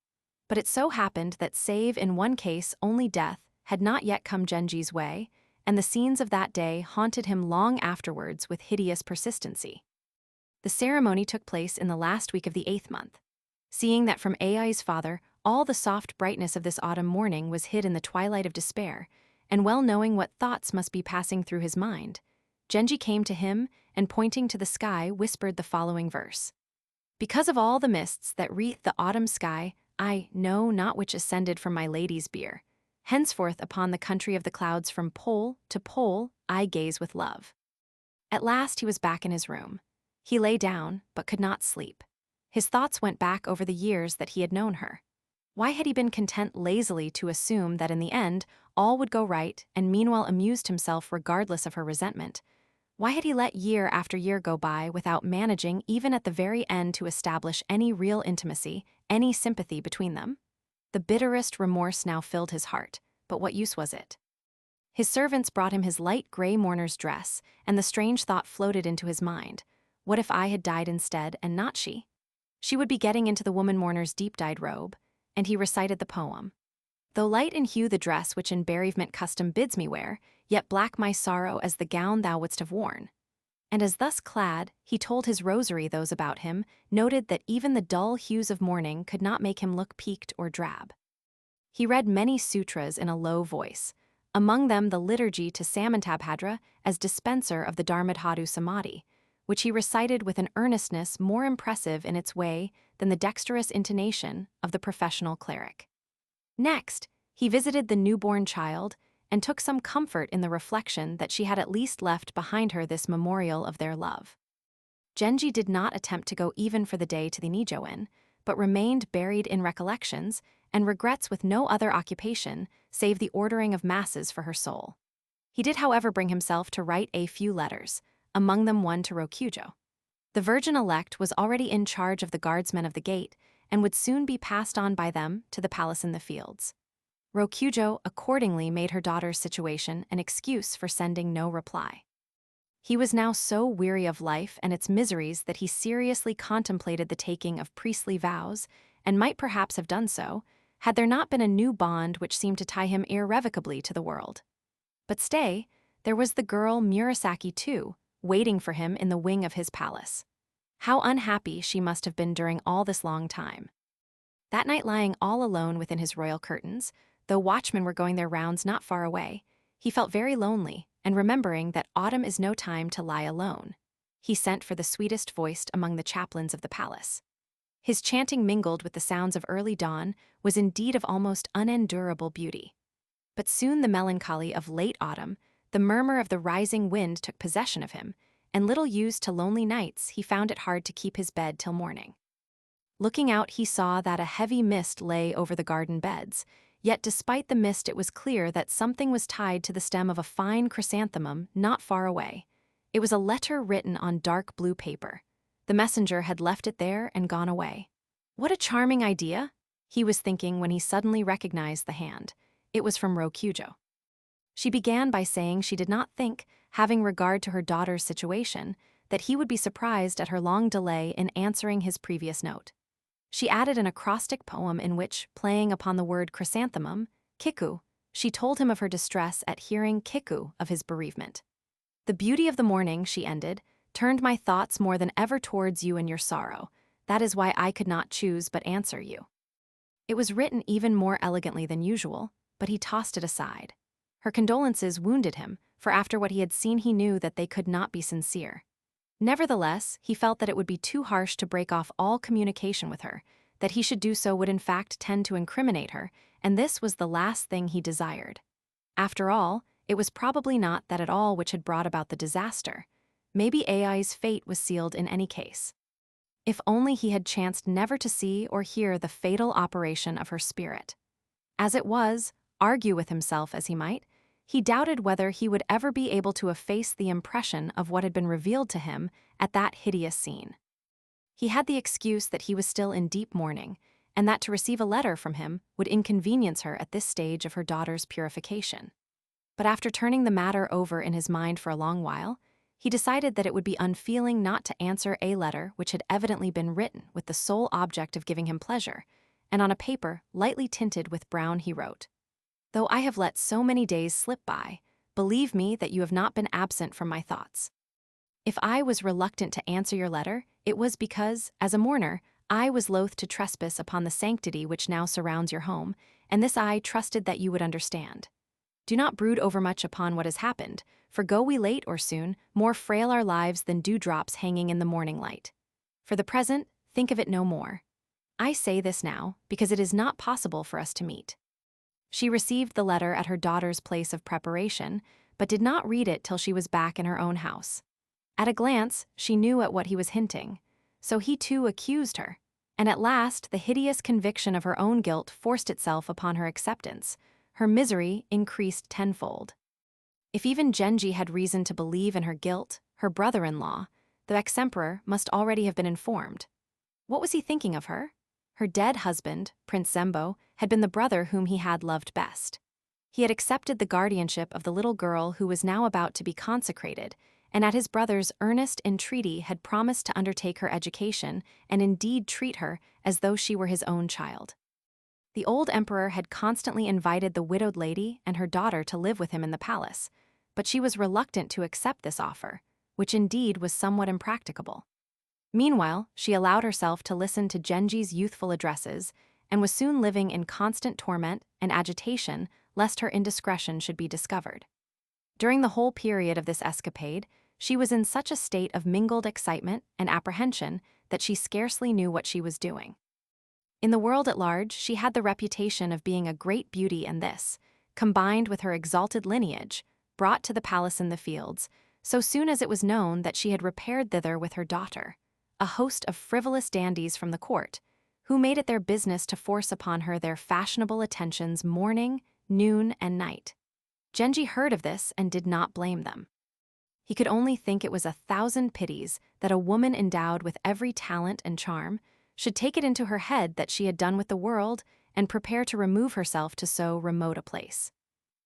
But it so happened that save in one case only death had not yet come Genji's way, and the scenes of that day haunted him long afterwards with hideous persistency. The ceremony took place in the last week of the 8th month. Seeing that from Ai's father all the soft brightness of this autumn morning was hid in the twilight of despair, and well knowing what thoughts must be passing through his mind, Genji came to him and pointing to the sky whispered the following verse. Because of all the mists that wreath the autumn sky, I know not which ascended from my lady's bier. Henceforth upon the country of the clouds from pole to pole I gaze with love. At last he was back in his room. He lay down, but could not sleep. His thoughts went back over the years that he had known her. Why had he been content lazily to assume that in the end all would go right and meanwhile amused himself regardless of her resentment? Why had he let year after year go by without managing even at the very end to establish any real intimacy, any sympathy between them? the bitterest remorse now filled his heart, but what use was it? His servants brought him his light gray mourner's dress, and the strange thought floated into his mind. What if I had died instead and not she? She would be getting into the woman mourner's deep-dyed robe, and he recited the poem. Though light in hue the dress which in bereavement custom bids me wear, yet black my sorrow as the gown thou wouldst have worn. And as thus clad, he told his rosary those about him, noted that even the dull hues of mourning could not make him look peaked or drab. He read many sutras in a low voice, among them the liturgy to Samantabhadra as dispenser of the Dharmadhatu Samadhi, which he recited with an earnestness more impressive in its way than the dexterous intonation of the professional cleric. Next, he visited the newborn child and took some comfort in the reflection that she had at least left behind her this memorial of their love. Genji did not attempt to go even for the day to the Nijoin, but remained buried in recollections and regrets with no other occupation save the ordering of masses for her soul. He did, however, bring himself to write a few letters, among them one to Rokujo. The virgin-elect was already in charge of the guardsmen of the gate and would soon be passed on by them to the palace in the fields. Rokujo accordingly made her daughter's situation an excuse for sending no reply. He was now so weary of life and its miseries that he seriously contemplated the taking of priestly vows, and might perhaps have done so, had there not been a new bond which seemed to tie him irrevocably to the world. But stay, there was the girl Murasaki too, waiting for him in the wing of his palace. How unhappy she must have been during all this long time. That night, lying all alone within his royal curtains, though watchmen were going their rounds not far away, he felt very lonely, and remembering that autumn is no time to lie alone, he sent for the sweetest voiced among the chaplains of the palace. His chanting mingled with the sounds of early dawn was indeed of almost unendurable beauty. But soon the melancholy of late autumn, the murmur of the rising wind took possession of him, and little used to lonely nights he found it hard to keep his bed till morning. Looking out, he saw that a heavy mist lay over the garden beds, yet despite the mist it was clear that something was tied to the stem of a fine chrysanthemum not far away. It was a letter written on dark blue paper. The messenger had left it there and gone away. What a charming idea, he was thinking when he suddenly recognized the hand. It was from Rokujo. She began by saying she did not think, having regard to her daughter's situation, that he would be surprised at her long delay in answering his previous note. She added an acrostic poem in which, playing upon the word chrysanthemum, kiku, she told him of her distress at hearing kiku of his bereavement. The beauty of the morning, she ended, turned my thoughts more than ever towards you and your sorrow. That is why I could not choose but answer you. It was written even more elegantly than usual, but he tossed it aside. Her condolences wounded him, for after what he had seen he knew that they could not be sincere. Nevertheless, he felt that it would be too harsh to break off all communication with her, that he should do so would in fact tend to incriminate her, and this was the last thing he desired. After all, it was probably not that at all which had brought about the disaster. Maybe Ai's fate was sealed in any case. If only he had chanced never to see or hear the fatal operation of her spirit. As it was, argue with himself as he might, he doubted whether he would ever be able to efface the impression of what had been revealed to him at that hideous scene. He had the excuse that he was still in deep mourning, and that to receive a letter from him would inconvenience her at this stage of her daughter's purification. But after turning the matter over in his mind for a long while, he decided that it would be unfeeling not to answer a letter which had evidently been written with the sole object of giving him pleasure, and on a paper lightly tinted with brown he wrote, "Though I have let so many days slip by, believe me that you have not been absent from my thoughts. If I was reluctant to answer your letter, it was because, as a mourner, I was loath to trespass upon the sanctity which now surrounds your home, and this I trusted that you would understand. Do not brood overmuch upon what has happened, for go we late or soon, more frail our lives than dewdrops hanging in the morning light. For the present, think of it no more. I say this now, because it is not possible for us to meet." She received the letter at her daughter's place of preparation, but did not read it till she was back in her own house. At a glance, she knew at what he was hinting, so he too accused her, and at last the hideous conviction of her own guilt forced itself upon her acceptance. Her misery increased tenfold. If even Genji had reason to believe in her guilt, her brother-in-law, the ex-emperor, must already have been informed. What was he thinking of her? Her dead husband, Prince Zembo, had been the brother whom he had loved best. He had accepted the guardianship of the little girl who was now about to be consecrated, and at his brother's earnest entreaty had promised to undertake her education and indeed treat her as though she were his own child. The old emperor had constantly invited the widowed lady and her daughter to live with him in the palace, but she was reluctant to accept this offer, which indeed was somewhat impracticable. Meanwhile, she allowed herself to listen to Genji's youthful addresses and was soon living in constant torment and agitation lest her indiscretion should be discovered. During the whole period of this escapade, she was in such a state of mingled excitement and apprehension that she scarcely knew what she was doing. In the world at large, she had the reputation of being a great beauty, and this, combined with her exalted lineage, brought to the palace in the fields, so soon as it was known that she had repaired thither with her daughter, a host of frivolous dandies from the court, who made it their business to force upon her their fashionable attentions morning, noon, and night. Genji heard of this and did not blame them. He could only think it was 1,000 pities that a woman endowed with every talent and charm should take it into her head that she had done with the world and prepare to remove herself to so remote a place.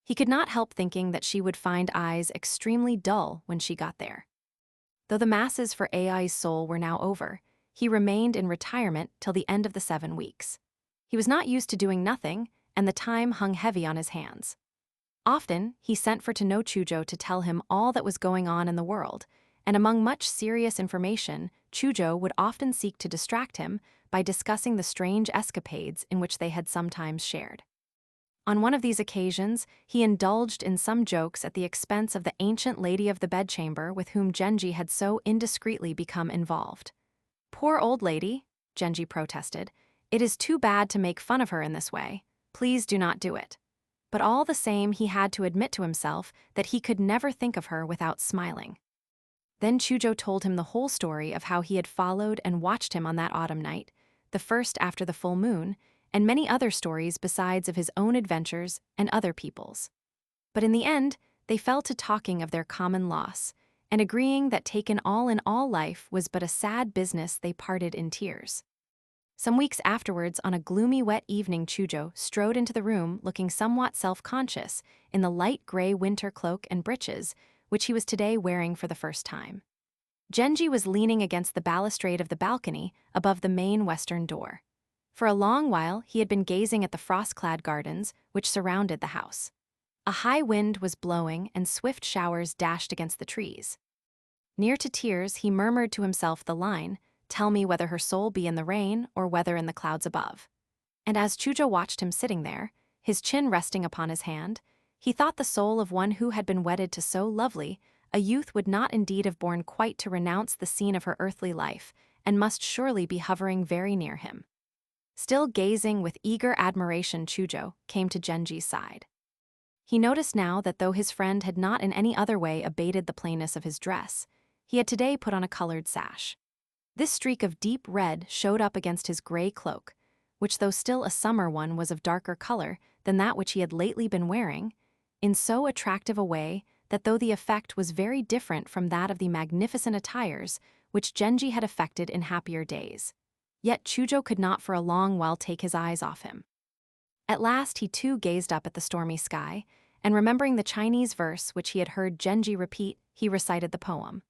He could not help thinking that she would find eyes extremely dull when she got there. Though the masses for Ai's soul were now over, he remained in retirement till the end of the 7 weeks. He was not used to doing nothing, and the time hung heavy on his hands. Often, he sent for no Chujo to tell him all that was going on in the world, and among much serious information, Chujo would often seek to distract him by discussing the strange escapades in which they had sometimes shared. On one of these occasions, he indulged in some jokes at the expense of the ancient lady of the bedchamber with whom Genji had so indiscreetly become involved. "Poor old lady," Genji protested. "It is too bad to make fun of her in this way. Please do not do it." But all the same he had to admit to himself that he could never think of her without smiling. Then Chujo told him the whole story of how he had followed and watched him on that autumn night, the first after the full moon, and many other stories besides of his own adventures and other people's. But in the end, they fell to talking of their common loss, and agreeing that taken all in all life was but a sad business, they parted in tears. Some weeks afterwards, on a gloomy wet evening, Chujo strode into the room looking somewhat self-conscious in the light gray winter cloak and breeches, which he was today wearing for the first time. Genji was leaning against the balustrade of the balcony above the main western door. For a long while he had been gazing at the frost-clad gardens which surrounded the house. A high wind was blowing and swift showers dashed against the trees. Near to tears, he murmured to himself the line, "Tell me whether her soul be in the rain or whether in the clouds above." And as Chujo watched him sitting there, his chin resting upon his hand, he thought the soul of one who had been wedded to so lovely a youth would not indeed have borne quite to renounce the scene of her earthly life, and must surely be hovering very near him. Still gazing with eager admiration, Chujo came to Genji's side. He noticed now that though his friend had not in any other way abated the plainness of his dress, he had today put on a colored sash. This streak of deep red showed up against his gray cloak, which though still a summer one was of darker color than that which he had lately been wearing, in so attractive a way that though the effect was very different from that of the magnificent attires which Genji had affected in happier days, yet Chujo could not for a long while take his eyes off him. At last he too gazed up at the stormy sky, and remembering the Chinese verse which he had heard Genji repeat, he recited the poem.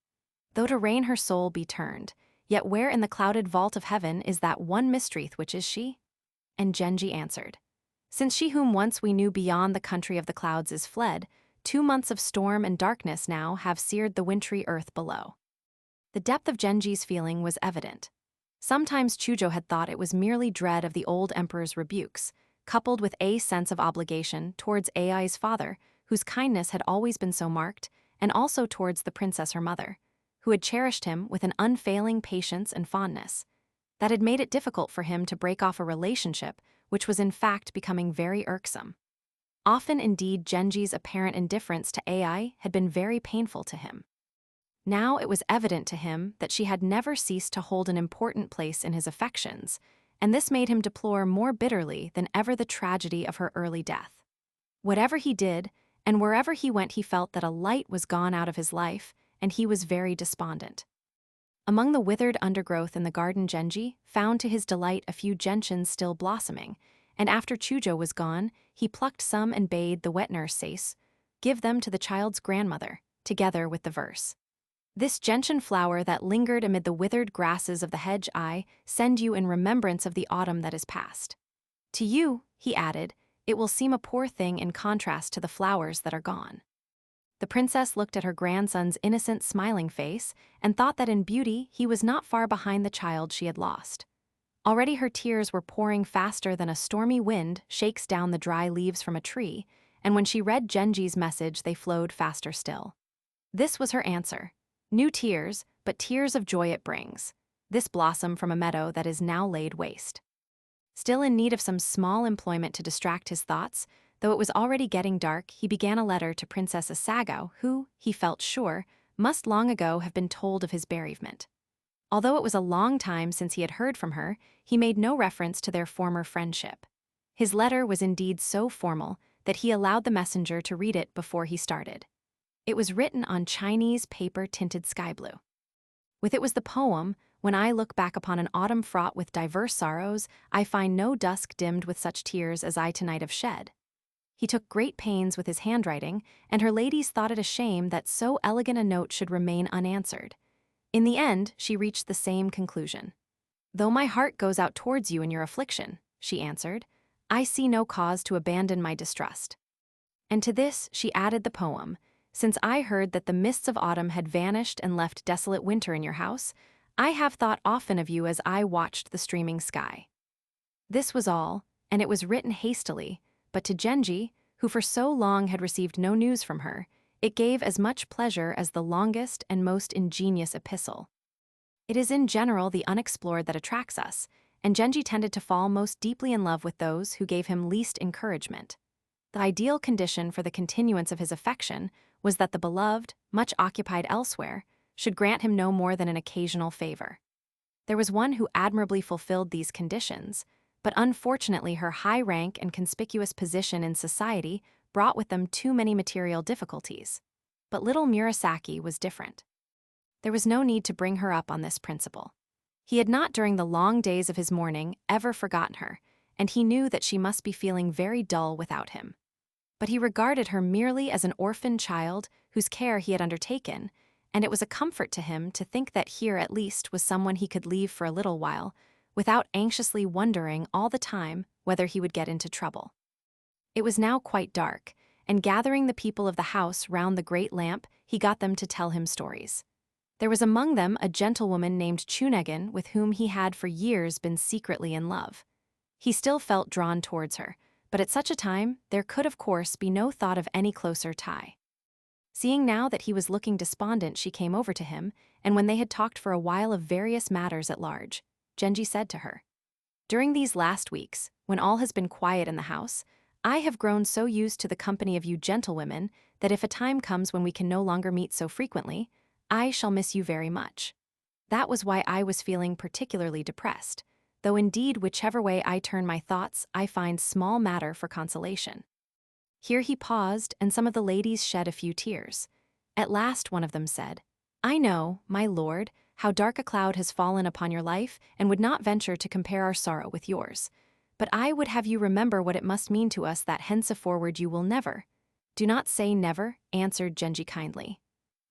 "Though to rain her soul be turned, yet where in the clouded vault of heaven is that one mystery, which is she?" And Genji answered, "Since she whom once we knew beyond the country of the clouds is fled, 2 months of storm and darkness now have seared the wintry earth below." The depth of Genji's feeling was evident. Sometimes Chujo had thought it was merely dread of the old emperor's rebukes, coupled with a sense of obligation towards Ai's father, whose kindness had always been so marked, and also towards the princess her mother, who had cherished him with an unfailing patience and fondness, that had made it difficult for him to break off a relationship which was in fact becoming very irksome. Often indeed Genji's apparent indifference to Ai had been very painful to him. Now it was evident to him that she had never ceased to hold an important place in his affections, and this made him deplore more bitterly than ever the tragedy of her early death. Whatever he did, and wherever he went, he felt that a light was gone out of his life, and he was very despondent. Among the withered undergrowth in the garden, Genji found to his delight a few gentians still blossoming, and after Chujo was gone, he plucked some and bade the wet nurse Sace give them to the child's grandmother, together with the verse. This gentian flower that lingered amid the withered grasses of the hedge I send you in remembrance of the autumn that is past. To you, he added, it will seem a poor thing in contrast to the flowers that are gone. The princess looked at her grandson's innocent, smiling face and thought that in beauty he was not far behind the child she had lost. Already her tears were pouring faster than a stormy wind shakes down the dry leaves from a tree, and when she read Genji's message they flowed faster still. This was her answer. New tears, but tears of joy it brings. This blossom from a meadow that is now laid waste. Still in need of some small employment to distract his thoughts, though it was already getting dark, he began a letter to Princess Asagao, who, he felt sure, must long ago have been told of his bereavement. Although it was a long time since he had heard from her, he made no reference to their former friendship. His letter was indeed so formal that he allowed the messenger to read it before he started. It was written on Chinese paper tinted sky blue. With it was the poem, "When I look back upon an autumn fraught with diverse sorrows, I find no dusk dimmed with such tears as I tonight have shed." He took great pains with his handwriting, and her ladies thought it a shame that so elegant a note should remain unanswered. In the end, she reached the same conclusion. "Though my heart goes out towards you in your affliction," she answered, "I see no cause to abandon my distrust." And to this she added the poem, "Since I heard that the mists of autumn had vanished and left desolate winter in your house, I have thought often of you as I watched the streaming sky." This was all, and it was written hastily, but to Genji, who for so long had received no news from her, it gave as much pleasure as the longest and most ingenious epistle. It is in general the unexplored that attracts us, and Genji tended to fall most deeply in love with those who gave him least encouragement. The ideal condition for the continuance of his affection was that the beloved, much occupied elsewhere, should grant him no more than an occasional favor. There was one who admirably fulfilled these conditions, but unfortunately her high rank and conspicuous position in society brought with them too many material difficulties. But little Murasaki was different. There was no need to bring her up on this principle. He had not during the long days of his mourning ever forgotten her, and he knew that she must be feeling very dull without him. But he regarded her merely as an orphan child whose care he had undertaken, and it was a comfort to him to think that here at least was someone he could leave for a little while, without anxiously wondering all the time whether he would get into trouble. It was now quite dark, and gathering the people of the house round the great lamp, he got them to tell him stories. There was among them a gentlewoman named Chunegin with whom he had for years been secretly in love. He still felt drawn towards her, but at such a time there could of course be no thought of any closer tie. Seeing now that he was looking despondent, she came over to him, and when they had talked for a while of various matters at large, Genji said to her, "During these last weeks, when all has been quiet in the house, I have grown so used to the company of you gentlewomen that if a time comes when we can no longer meet so frequently, I shall miss you very much. That was why I was feeling particularly depressed, though indeed whichever way I turn my thoughts, I find small matter for consolation." Here he paused, and some of the ladies shed a few tears. At last one of them said, "I know, my lord, how dark a cloud has fallen upon your life, and would not venture to compare our sorrow with yours. But I would have you remember what it must mean to us that henceforward you will never—" "Do not say never," answered Genji kindly.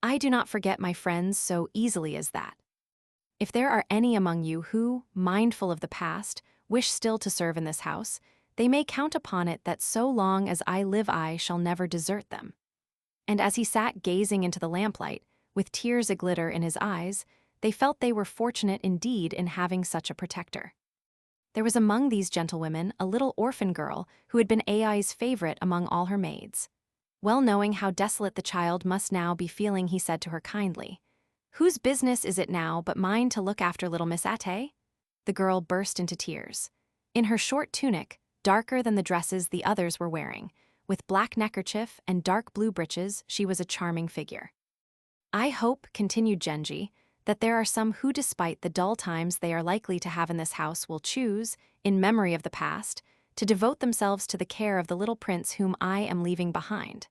"I do not forget my friends so easily as that. If there are any among you who, mindful of the past, wish still to serve in this house, they may count upon it that so long as I live I shall never desert them." And as he sat gazing into the lamplight, with tears aglitter in his eyes, they felt they were fortunate indeed in having such a protector. There was among these gentlewomen a little orphan girl who had been Ai's favorite among all her maids. Well knowing how desolate the child must now be feeling, he said to her kindly, "Whose business is it now but mine to look after little Miss Ate?" The girl burst into tears. In her short tunic, darker than the dresses the others were wearing, with black neckerchief and dark blue breeches, she was a charming figure. "I hope," continued Genji, "that there are some who, despite the dull times they are likely to have in this house, will choose, in memory of the past, to devote themselves to the care of the little prince whom I am leaving behind.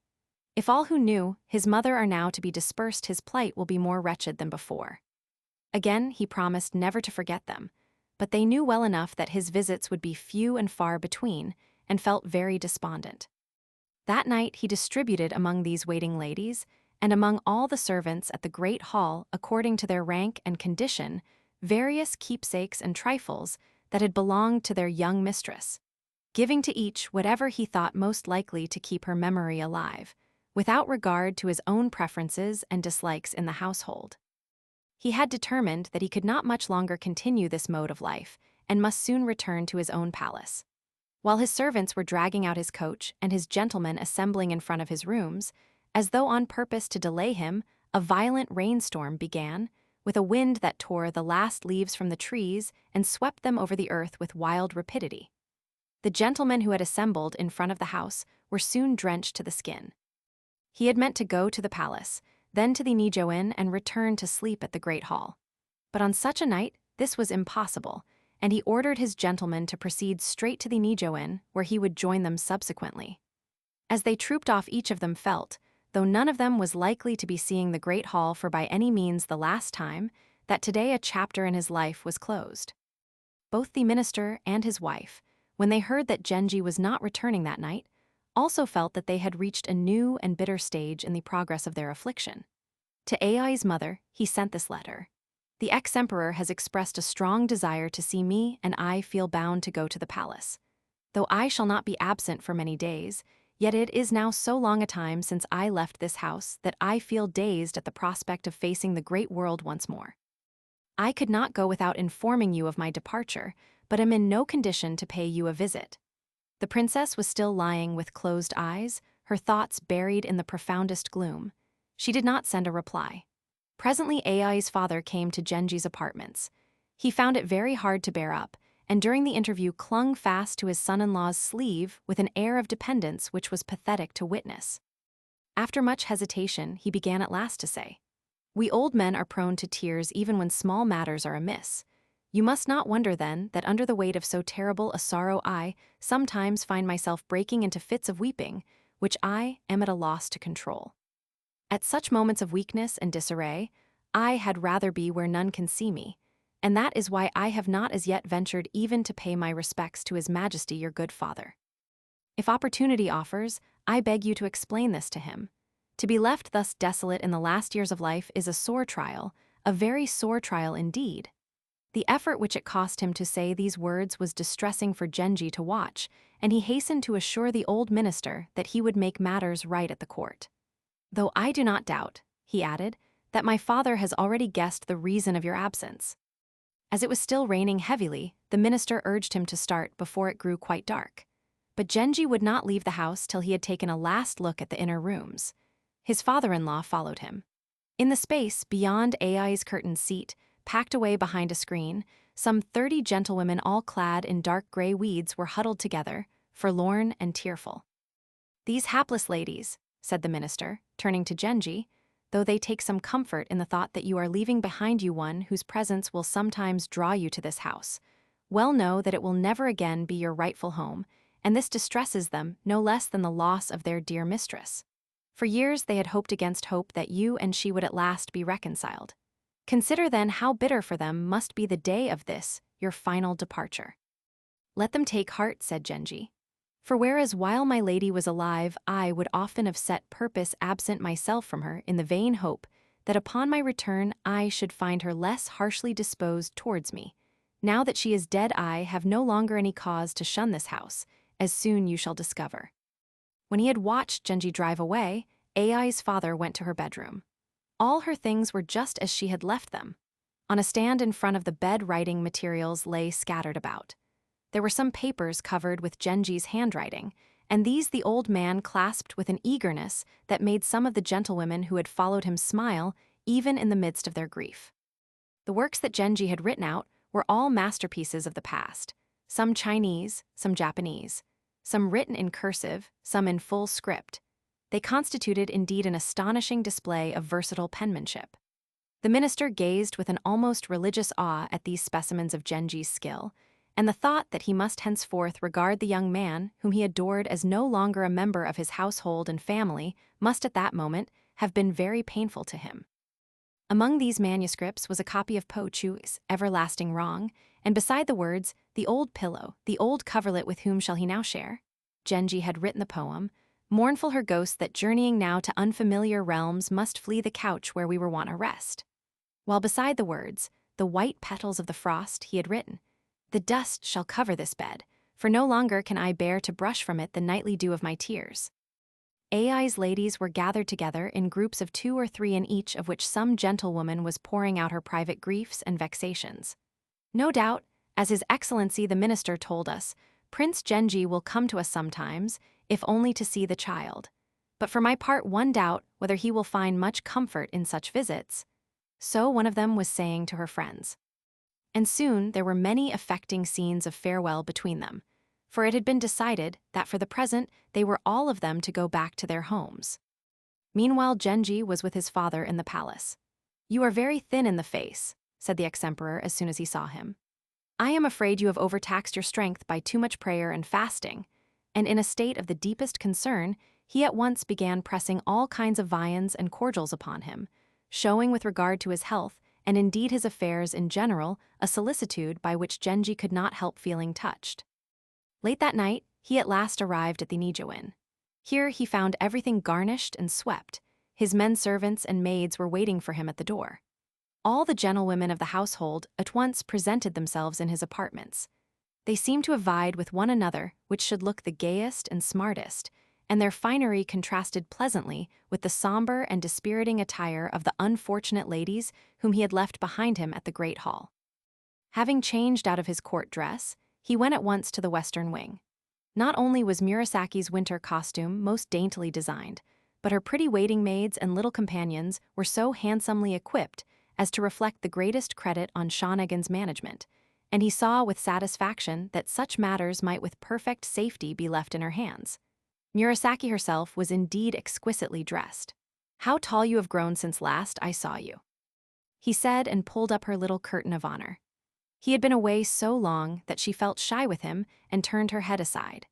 If all who knew his mother are now to be dispersed, his plight will be more wretched than before." Again, he promised never to forget them, but they knew well enough that his visits would be few and far between, and felt very despondent. That night he distributed among these waiting ladies, and among all the servants at the great hall according to their rank and condition, various keepsakes and trifles that had belonged to their young mistress, giving to each whatever he thought most likely to keep her memory alive, without regard to his own preferences and dislikes in the household. He had determined that he could not much longer continue this mode of life, and must soon return to his own palace. While his servants were dragging out his coach and his gentlemen assembling in front of his rooms, as though on purpose to delay him, a violent rainstorm began, with a wind that tore the last leaves from the trees and swept them over the earth with wild rapidity. The gentlemen who had assembled in front of the house were soon drenched to the skin. He had meant to go to the palace, then to the Nijo-in and return to sleep at the great hall. But on such a night, this was impossible, and he ordered his gentlemen to proceed straight to the Nijo-in, where he would join them subsequently. As they trooped off, each of them felt, though none of them was likely to be seeing the great hall for by any means the last time, that today a chapter in his life was closed. Both the minister and his wife, when they heard that Genji was not returning that night, also felt that they had reached a new and bitter stage in the progress of their affliction. To Ai's mother, he sent this letter. The ex-emperor has expressed a strong desire to see me, and I feel bound to go to the palace. Though I shall not be absent for many days, yet it is now so long a time since I left this house that I feel dazed at the prospect of facing the great world once more. I could not go without informing you of my departure, but am in no condition to pay you a visit. The princess was still lying with closed eyes, her thoughts buried in the profoundest gloom. She did not send a reply. Presently Ai's father came to Genji's apartments. He found it very hard to bear up, and during the interview clung fast to his son-in-law's sleeve with an air of dependence which was pathetic to witness. After much hesitation, he began at last to say, "We old men are prone to tears even when small matters are amiss. You must not wonder, then, that under the weight of so terrible a sorrow I sometimes find myself breaking into fits of weeping, which I am at a loss to control. At such moments of weakness and disarray, I had rather be where none can see me, and that is why I have not as yet ventured even to pay my respects to His Majesty your good father. If opportunity offers, I beg you to explain this to him. To be left thus desolate in the last years of life is a sore trial, a very sore trial indeed." The effort which it cost him to say these words was distressing for Genji to watch, and he hastened to assure the old minister that he would make matters right at the court. "Though I do not doubt," he added, "that my father has already guessed the reason of your absence." As it was still raining heavily, the minister urged him to start before it grew quite dark. But Genji would not leave the house till he had taken a last look at the inner rooms. His father-in-law followed him. In the space beyond Ai's curtained seat, packed away behind a screen, some 30 gentlewomen all clad in dark gray weeds were huddled together, forlorn and tearful. "These hapless ladies," said the minister, turning to Genji, "though they take some comfort in the thought that you are leaving behind you one whose presence will sometimes draw you to this house, well know that it will never again be your rightful home, and this distresses them no less than the loss of their dear mistress. For years they had hoped against hope that you and she would at last be reconciled. Consider then how bitter for them must be the day of this, your final departure." "Let them take heart," said Genji. "For whereas while my lady was alive I would often have set purpose absent myself from her in the vain hope that upon my return I should find her less harshly disposed towards me, now that she is dead I have no longer any cause to shun this house, as soon you shall discover." When he had watched Genji drive away, Ai's father went to her bedroom. All her things were just as she had left them. On a stand in front of the bed writing materials lay scattered about. There were some papers covered with Genji's handwriting, and these the old man clasped with an eagerness that made some of the gentlewomen who had followed him smile even in the midst of their grief. The works that Genji had written out were all masterpieces of the past, some Chinese, some Japanese, some written in cursive, some in full script. They constituted indeed an astonishing display of versatile penmanship. The minister gazed with an almost religious awe at these specimens of Genji's skill, and the thought that he must henceforth regard the young man whom he adored as no longer a member of his household and family must at that moment have been very painful to him. Among these manuscripts was a copy of Po Chu's Everlasting Wrong, and beside the words, "The old pillow, the old coverlet with whom shall he now share?" Genji had written the poem, "Mournful her ghost that journeying now to unfamiliar realms must flee the couch where we were wont to rest." While beside the words, "The white petals of the frost," he had written, "The dust shall cover this bed, for no longer can I bear to brush from it the nightly dew of my tears." Ai's ladies were gathered together in groups of 2 or 3 in each of which some gentlewoman was pouring out her private griefs and vexations. No doubt, as His Excellency the Minister told us, Prince Genji will come to us sometimes, if only to see the child. But for my part one doubt whether he will find much comfort in such visits. So one of them was saying to her friends. And soon there were many affecting scenes of farewell between them, for it had been decided that for the present they were all of them to go back to their homes. Meanwhile Genji was with his father in the palace. "You are very thin in the face," said the ex-emperor as soon as he saw him. "I am afraid you have overtaxed your strength by too much prayer and fasting," and in a state of the deepest concern, he at once began pressing all kinds of viands and cordials upon him, showing with regard to his health, and indeed his affairs in general, a solicitude by which Genji could not help feeling touched. Late that night, he at last arrived at the Nijiwin. Here he found everything garnished and swept. His men servants and maids were waiting for him at the door. All the gentlewomen of the household at once presented themselves in his apartments. They seemed to have vied with one another which should look the gayest and smartest, and their finery contrasted pleasantly with the somber and dispiriting attire of the unfortunate ladies whom he had left behind him at the great hall. Having changed out of his court dress, he went at once to the western wing. Not only was Murasaki's winter costume most daintily designed, but her pretty waiting maids and little companions were so handsomely equipped as to reflect the greatest credit on Shonagon's management, and he saw with satisfaction that such matters might with perfect safety be left in her hands. Murasaki herself was indeed exquisitely dressed. "How tall you have grown since last I saw you," he said, and pulled up her little curtain of honor. He had been away so long that she felt shy with him and turned her head aside.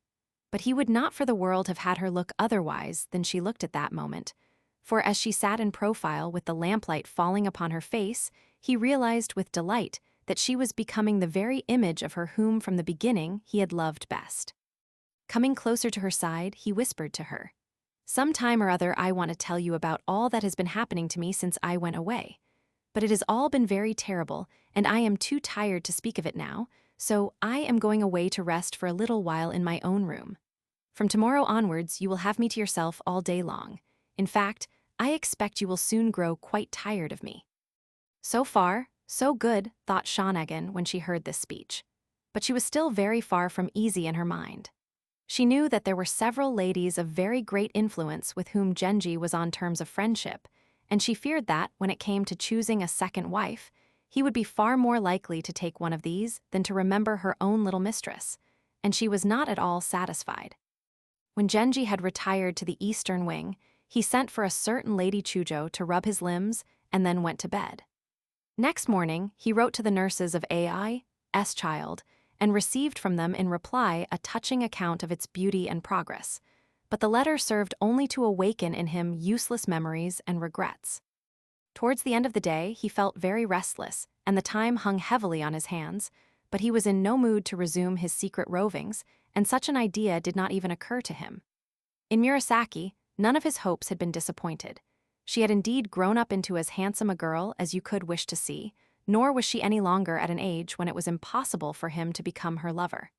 But he would not for the world have had her look otherwise than she looked at that moment, for as she sat in profile with the lamplight falling upon her face, he realized with delight that she was becoming the very image of her whom from the beginning he had loved best. Coming closer to her side, he whispered to her, "Some time or other I want to tell you about all that has been happening to me since I went away. But it has all been very terrible, and I am too tired to speak of it now, so I am going away to rest for a little while in my own room. From tomorrow onwards you will have me to yourself all day long. In fact, I expect you will soon grow quite tired of me." So far, so good, thought Shonagon when she heard this speech. But she was still very far from easy in her mind. She knew that there were several ladies of very great influence with whom Genji was on terms of friendship, and she feared that, when it came to choosing a second wife, he would be far more likely to take one of these than to remember her own little mistress, and she was not at all satisfied. When Genji had retired to the eastern wing, he sent for a certain Lady Chujo to rub his limbs and then went to bed. Next morning, he wrote to the nurses of Ai's child and received from them in reply a touching account of its beauty and progress, but the letter served only to awaken in him useless memories and regrets. Towards the end of the day, he felt very restless, and the time hung heavily on his hands, but he was in no mood to resume his secret rovings, and such an idea did not even occur to him. In Murasaki, none of his hopes had been disappointed. She had indeed grown up into as handsome a girl as you could wish to see, nor was she any longer at an age when it was impossible for him to become her lover.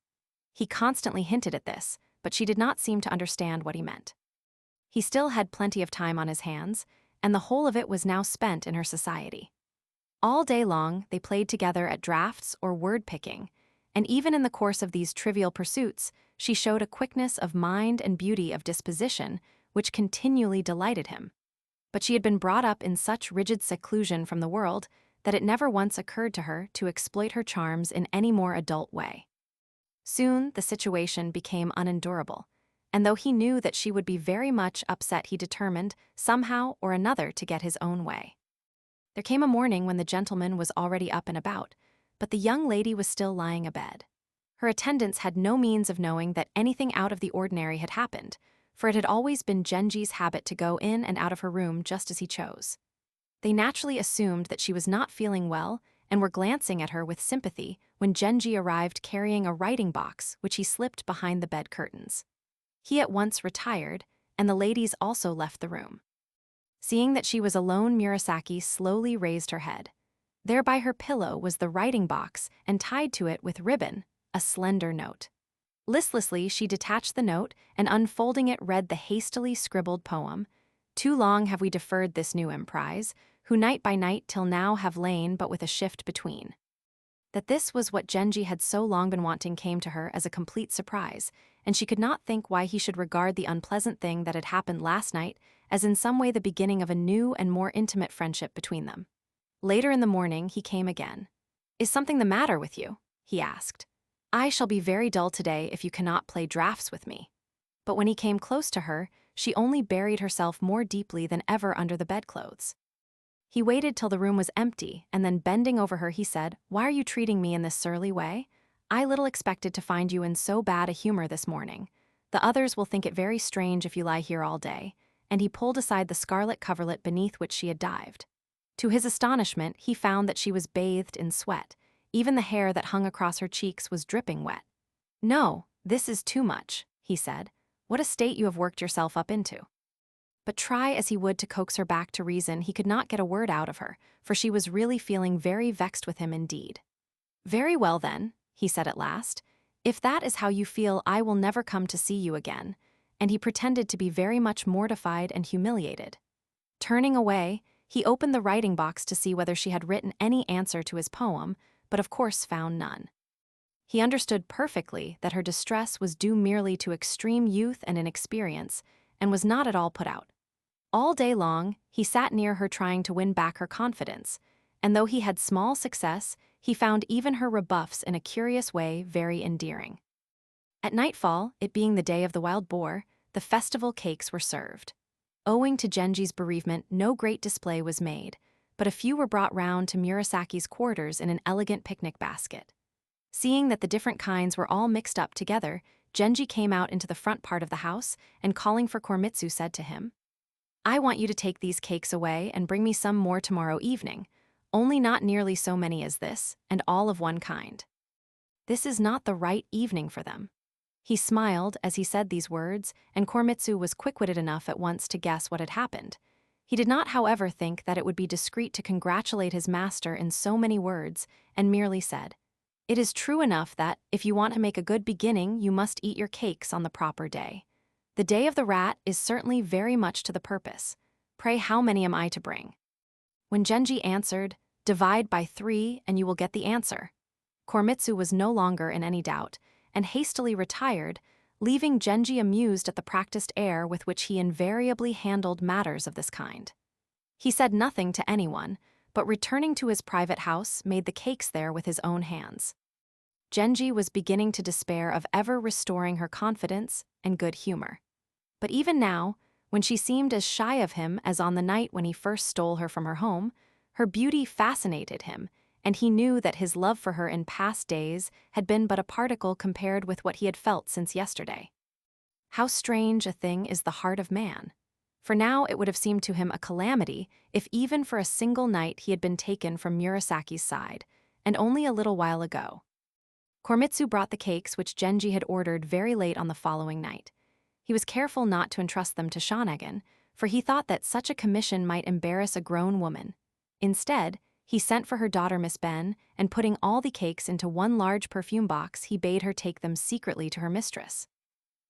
He constantly hinted at this, but she did not seem to understand what he meant. He still had plenty of time on his hands, and the whole of it was now spent in her society. All day long they played together at draughts or word-picking, and even in the course of these trivial pursuits, she showed a quickness of mind and beauty of disposition which continually delighted him. But she had been brought up in such rigid seclusion from the world that it never once occurred to her to exploit her charms in any more adult way. Soon the situation became unendurable, and though he knew that she would be very much upset, he determined, somehow or another, to get his own way. There came a morning when the gentleman was already up and about, but the young lady was still lying abed. Her attendants had no means of knowing that anything out of the ordinary had happened, for it had always been Genji's habit to go in and out of her room just as he chose. They naturally assumed that she was not feeling well and were glancing at her with sympathy when Genji arrived carrying a writing box which he slipped behind the bed curtains. He at once retired, and the ladies also left the room. Seeing that she was alone, Murasaki slowly raised her head. There by her pillow was the writing box, and tied to it with ribbon, a slender note. Listlessly, she detached the note and, unfolding it, read the hastily scribbled poem. Too long have we deferred this new emprise, who night by night till now have lain but with a shift between. That this was what Genji had so long been wanting came to her as a complete surprise, and she could not think why he should regard the unpleasant thing that had happened last night as in some way the beginning of a new and more intimate friendship between them. Later in the morning, he came again. "Is something the matter with you?" he asked. "I shall be very dull today if you cannot play draughts with me." But when he came close to her, she only buried herself more deeply than ever under the bedclothes. He waited till the room was empty, and then bending over her he said, "Why are you treating me in this surly way? I little expected to find you in so bad a humor this morning. The others will think it very strange if you lie here all day," and he pulled aside the scarlet coverlet beneath which she had dived. To his astonishment, he found that she was bathed in sweat. Even the hair that hung across her cheeks was dripping wet. "No, this is too much," he said. "What a state you have worked yourself up into." But try as he would to coax her back to reason, he could not get a word out of her, for she was really feeling very vexed with him indeed. "Very well then," he said at last. "If that is how you feel, I will never come to see you again," and he pretended to be very much mortified and humiliated. Turning away, he opened the writing box to see whether she had written any answer to his poem, but of course found none. He understood perfectly that her distress was due merely to extreme youth and inexperience, and was not at all put out. All day long, he sat near her trying to win back her confidence, and though he had small success, he found even her rebuffs in a curious way very endearing. At nightfall, it being the day of the wild boar, the festival cakes were served. Owing to Genji's bereavement, no great display was made, but a few were brought round to Murasaki's quarters in an elegant picnic basket. Seeing that the different kinds were all mixed up together, Genji came out into the front part of the house and, calling for Koremitsu, said to him, "I want you to take these cakes away and bring me some more tomorrow evening, only not nearly so many as this, and all of one kind." This is not the right evening for them. He smiled as he said these words, and Koremitsu was quick-witted enough at once to guess what had happened. He did not, however, think that it would be discreet to congratulate his master in so many words, and merely said, "It is true enough that, if you want to make a good beginning, you must eat your cakes on the proper day. The day of the rat is certainly very much to the purpose. Pray, how many am I to bring?" When Genji answered, "Divide by 3 and you will get the answer," Koremitsu was no longer in any doubt, and hastily retired, leaving Genji amused at the practiced air with which he invariably handled matters of this kind. He said nothing to anyone, but returning to his private house, made the cakes there with his own hands. Genji was beginning to despair of ever restoring her confidence and good humor. But even now, when she seemed as shy of him as on the night when he first stole her from her home, her beauty fascinated him, and he knew that his love for her in past days had been but a particle compared with what he had felt since yesterday. How strange a thing is the heart of man! For now it would have seemed to him a calamity if even for a single night he had been taken from Murasaki's side, and only a little while ago. Koremitsu brought the cakes which Genji had ordered very late on the following night. He was careful not to entrust them to Shanagan, for he thought that such a commission might embarrass a grown woman. Instead, he sent for her daughter Miss Ben, and putting all the cakes into one large perfume box, he bade her take them secretly to her mistress.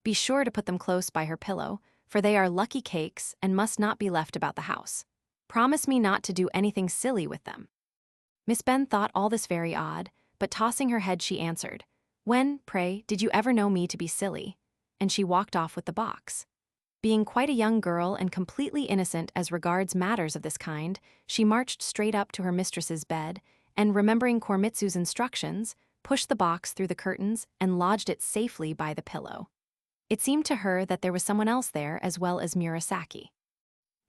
"Be sure to put them close by her pillow, for they are lucky cakes and must not be left about the house. Promise me not to do anything silly with them." Miss Ben thought all this very odd, but tossing her head she answered, "When, pray, did you ever know me to be silly?" And she walked off with the box. Being quite a young girl and completely innocent as regards matters of this kind, she marched straight up to her mistress's bed, and, remembering Koremitsu's instructions, pushed the box through the curtains and lodged it safely by the pillow. It seemed to her that there was someone else there as well as Murasaki.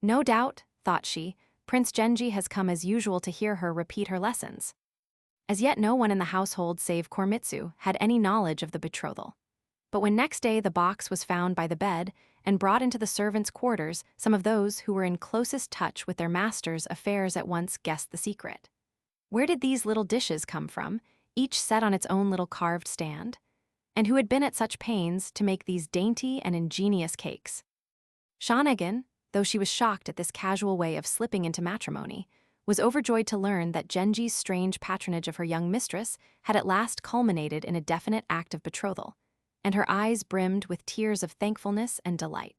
No doubt, thought she, Prince Genji has come as usual to hear her repeat her lessons. As yet no one in the household save Koremitsu had any knowledge of the betrothal. But when next day the box was found by the bed and brought into the servants' quarters, some of those who were in closest touch with their master's affairs at once guessed the secret. Where did these little dishes come from, each set on its own little carved stand? And who had been at such pains to make these dainty and ingenious cakes? Shanagan, though she was shocked at this casual way of slipping into matrimony, was overjoyed to learn that Genji's strange patronage of her young mistress had at last culminated in a definite act of betrothal, and her eyes brimmed with tears of thankfulness and delight.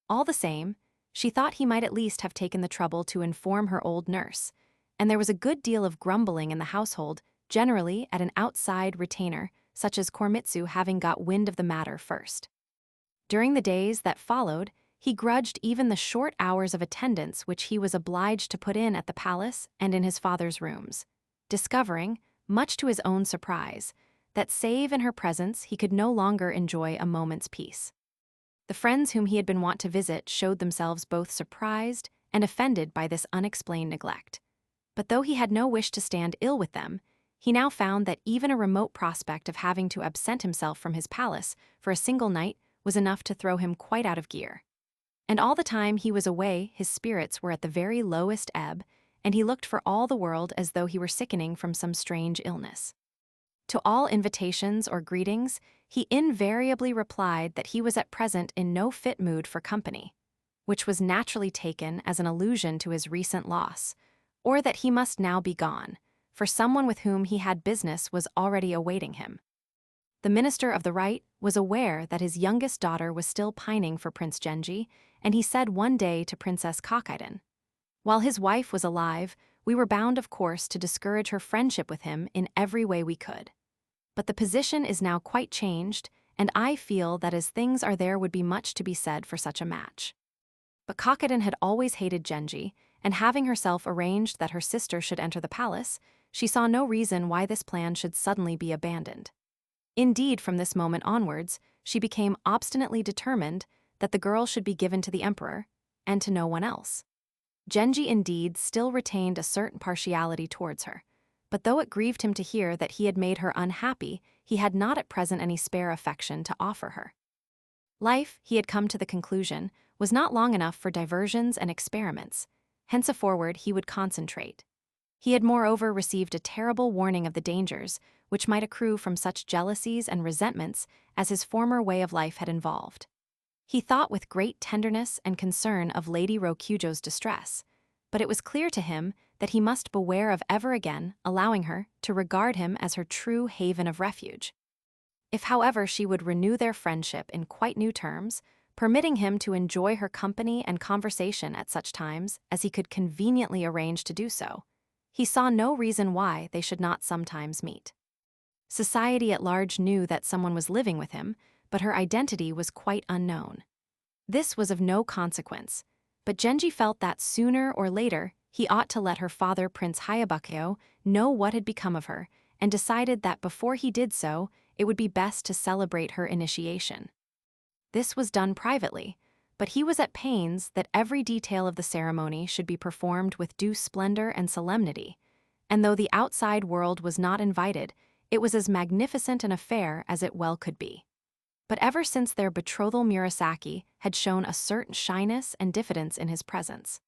All the same, she thought he might at least have taken the trouble to inform her old nurse, and there was a good deal of grumbling in the household, generally at an outside retainer, such as Koremitsu having got wind of the matter first. During the days that followed, he grudged even the short hours of attendance which he was obliged to put in at the palace and in his father's rooms, discovering, much to his own surprise, that save in her presence he could no longer enjoy a moment's peace. The friends whom he had been wont to visit showed themselves both surprised and offended by this unexplained neglect. But though he had no wish to stand ill with them, he now found that even a remote prospect of having to absent himself from his palace for a single night was enough to throw him quite out of gear. And all the time he was away, his spirits were at the very lowest ebb, and he looked for all the world as though he were sickening from some strange illness. To all invitations or greetings, he invariably replied that he was at present in no fit mood for company, which was naturally taken as an allusion to his recent loss, or that he must now be gone, for someone with whom he had business was already awaiting him. The minister of the right was aware that his youngest daughter was still pining for Prince Genji, and he said one day to Princess Kakiden, "While his wife was alive, we were bound of course to discourage her friendship with him in every way we could. But the position is now quite changed, and I feel that as things are there would be much to be said for such a match." But Kakiden had always hated Genji, and having herself arranged that her sister should enter the palace, she saw no reason why this plan should suddenly be abandoned. Indeed, from this moment onwards, she became obstinately determined that the girl should be given to the emperor, and to no one else. Genji indeed still retained a certain partiality towards her, but though it grieved him to hear that he had made her unhappy, he had not at present any spare affection to offer her. Life, he had come to the conclusion, was not long enough for diversions and experiments. Henceforward he would concentrate. He had moreover received a terrible warning of the dangers which might accrue from such jealousies and resentments as his former way of life had involved. He thought with great tenderness and concern of Lady Rokujo's distress, but it was clear to him that he must beware of ever again allowing her to regard him as her true haven of refuge. If, however, she would renew their friendship in quite new terms, permitting him to enjoy her company and conversation at such times as he could conveniently arrange to do so, he saw no reason why they should not sometimes meet. Society at large knew that someone was living with him, but her identity was quite unknown. This was of no consequence, but Genji felt that sooner or later he ought to let her father, Prince Hayabakyo, know what had become of her, and decided that before he did so, it would be best to celebrate her initiation. This was done privately, but he was at pains that every detail of the ceremony should be performed with due splendor and solemnity, and though the outside world was not invited, it was as magnificent an affair as it well could be. But ever since their betrothal, Murasaki had shown a certain shyness and diffidence in his presence.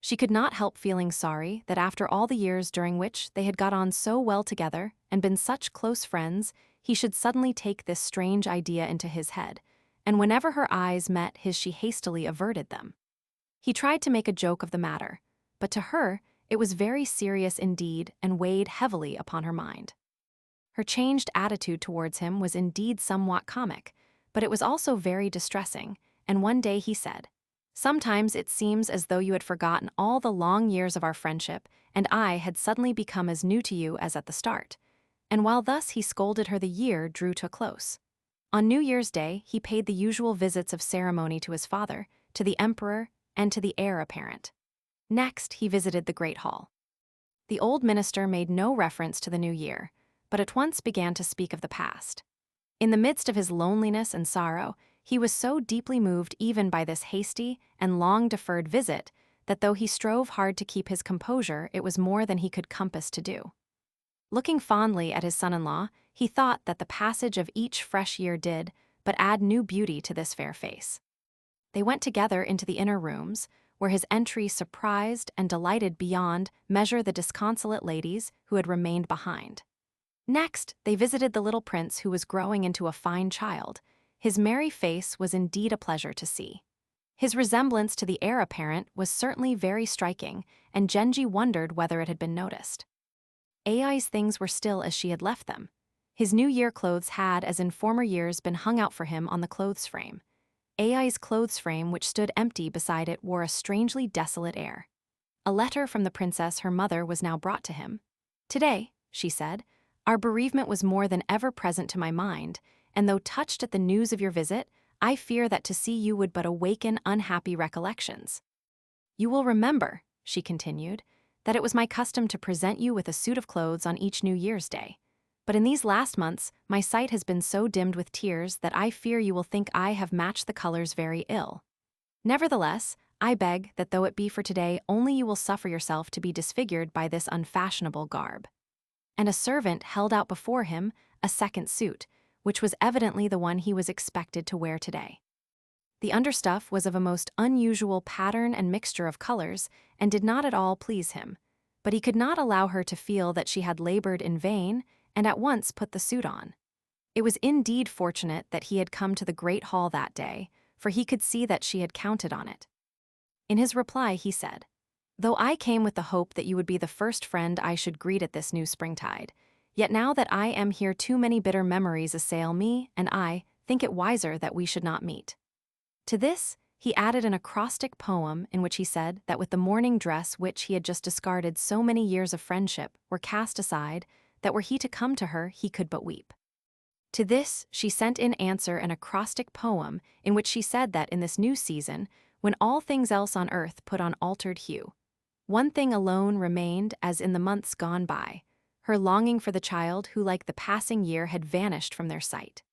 She could not help feeling sorry that after all the years during which they had got on so well together and been such close friends, he should suddenly take this strange idea into his head, and whenever her eyes met his she hastily averted them. He tried to make a joke of the matter, but to her it was very serious indeed and weighed heavily upon her mind. Her changed attitude towards him was indeed somewhat comic, but it was also very distressing, and one day he said, "Sometimes it seems as though you had forgotten all the long years of our friendship, and I had suddenly become as new to you as at the start." And while thus he scolded her, the year drew to a close. On New Year's Day, he paid the usual visits of ceremony to his father, to the emperor, and to the heir apparent. Next, he visited the Great Hall. The old minister made no reference to the new year, but at once began to speak of the past. In the midst of his loneliness and sorrow, he was so deeply moved even by this hasty and long-deferred visit that though he strove hard to keep his composure, it was more than he could compass to do. Looking fondly at his son-in-law, he thought that the passage of each fresh year did but add new beauty to this fair face. They went together into the inner rooms, where his entry surprised and delighted beyond measure the disconsolate ladies who had remained behind. Next, they visited the little prince who was growing into a fine child. His merry face was indeed a pleasure to see. His resemblance to the heir apparent was certainly very striking, and Genji wondered whether it had been noticed. Ai's things were still as she had left them. His New Year clothes had, as in former years, been hung out for him on the clothes frame. Ai's clothes frame, which stood empty beside it, wore a strangely desolate air. A letter from the princess, her mother, was now brought to him. "Today," she said, "our bereavement was more than ever present to my mind, and though touched at the news of your visit, I fear that to see you would but awaken unhappy recollections. You will remember," she continued, "that it was my custom to present you with a suit of clothes on each New Year's Day. But in these last months, my sight has been so dimmed with tears that I fear you will think I have matched the colors very ill. Nevertheless, I beg that though it be for today, only you will suffer yourself to be disfigured by this unfashionable garb." And a servant held out before him a second suit, which was evidently the one he was expected to wear today. The understuff was of a most unusual pattern and mixture of colors, and did not at all please him, but he could not allow her to feel that she had labored in vain, and at once put the suit on. It was indeed fortunate that he had come to the great hall that day, for he could see that she had counted on it. In his reply he said, "Though I came with the hope that you would be the first friend I should greet at this new springtide, yet now that I am here too many bitter memories assail me, and I think it wiser that we should not meet." To this, he added an acrostic poem in which he said that with the mourning dress which he had just discarded so many years of friendship were cast aside, that were he to come to her he could but weep. To this she sent in answer an acrostic poem in which she said that in this new season, when all things else on earth put on altered hue, one thing alone remained as in the months gone by, her longing for the child who like the passing year had vanished from their sight.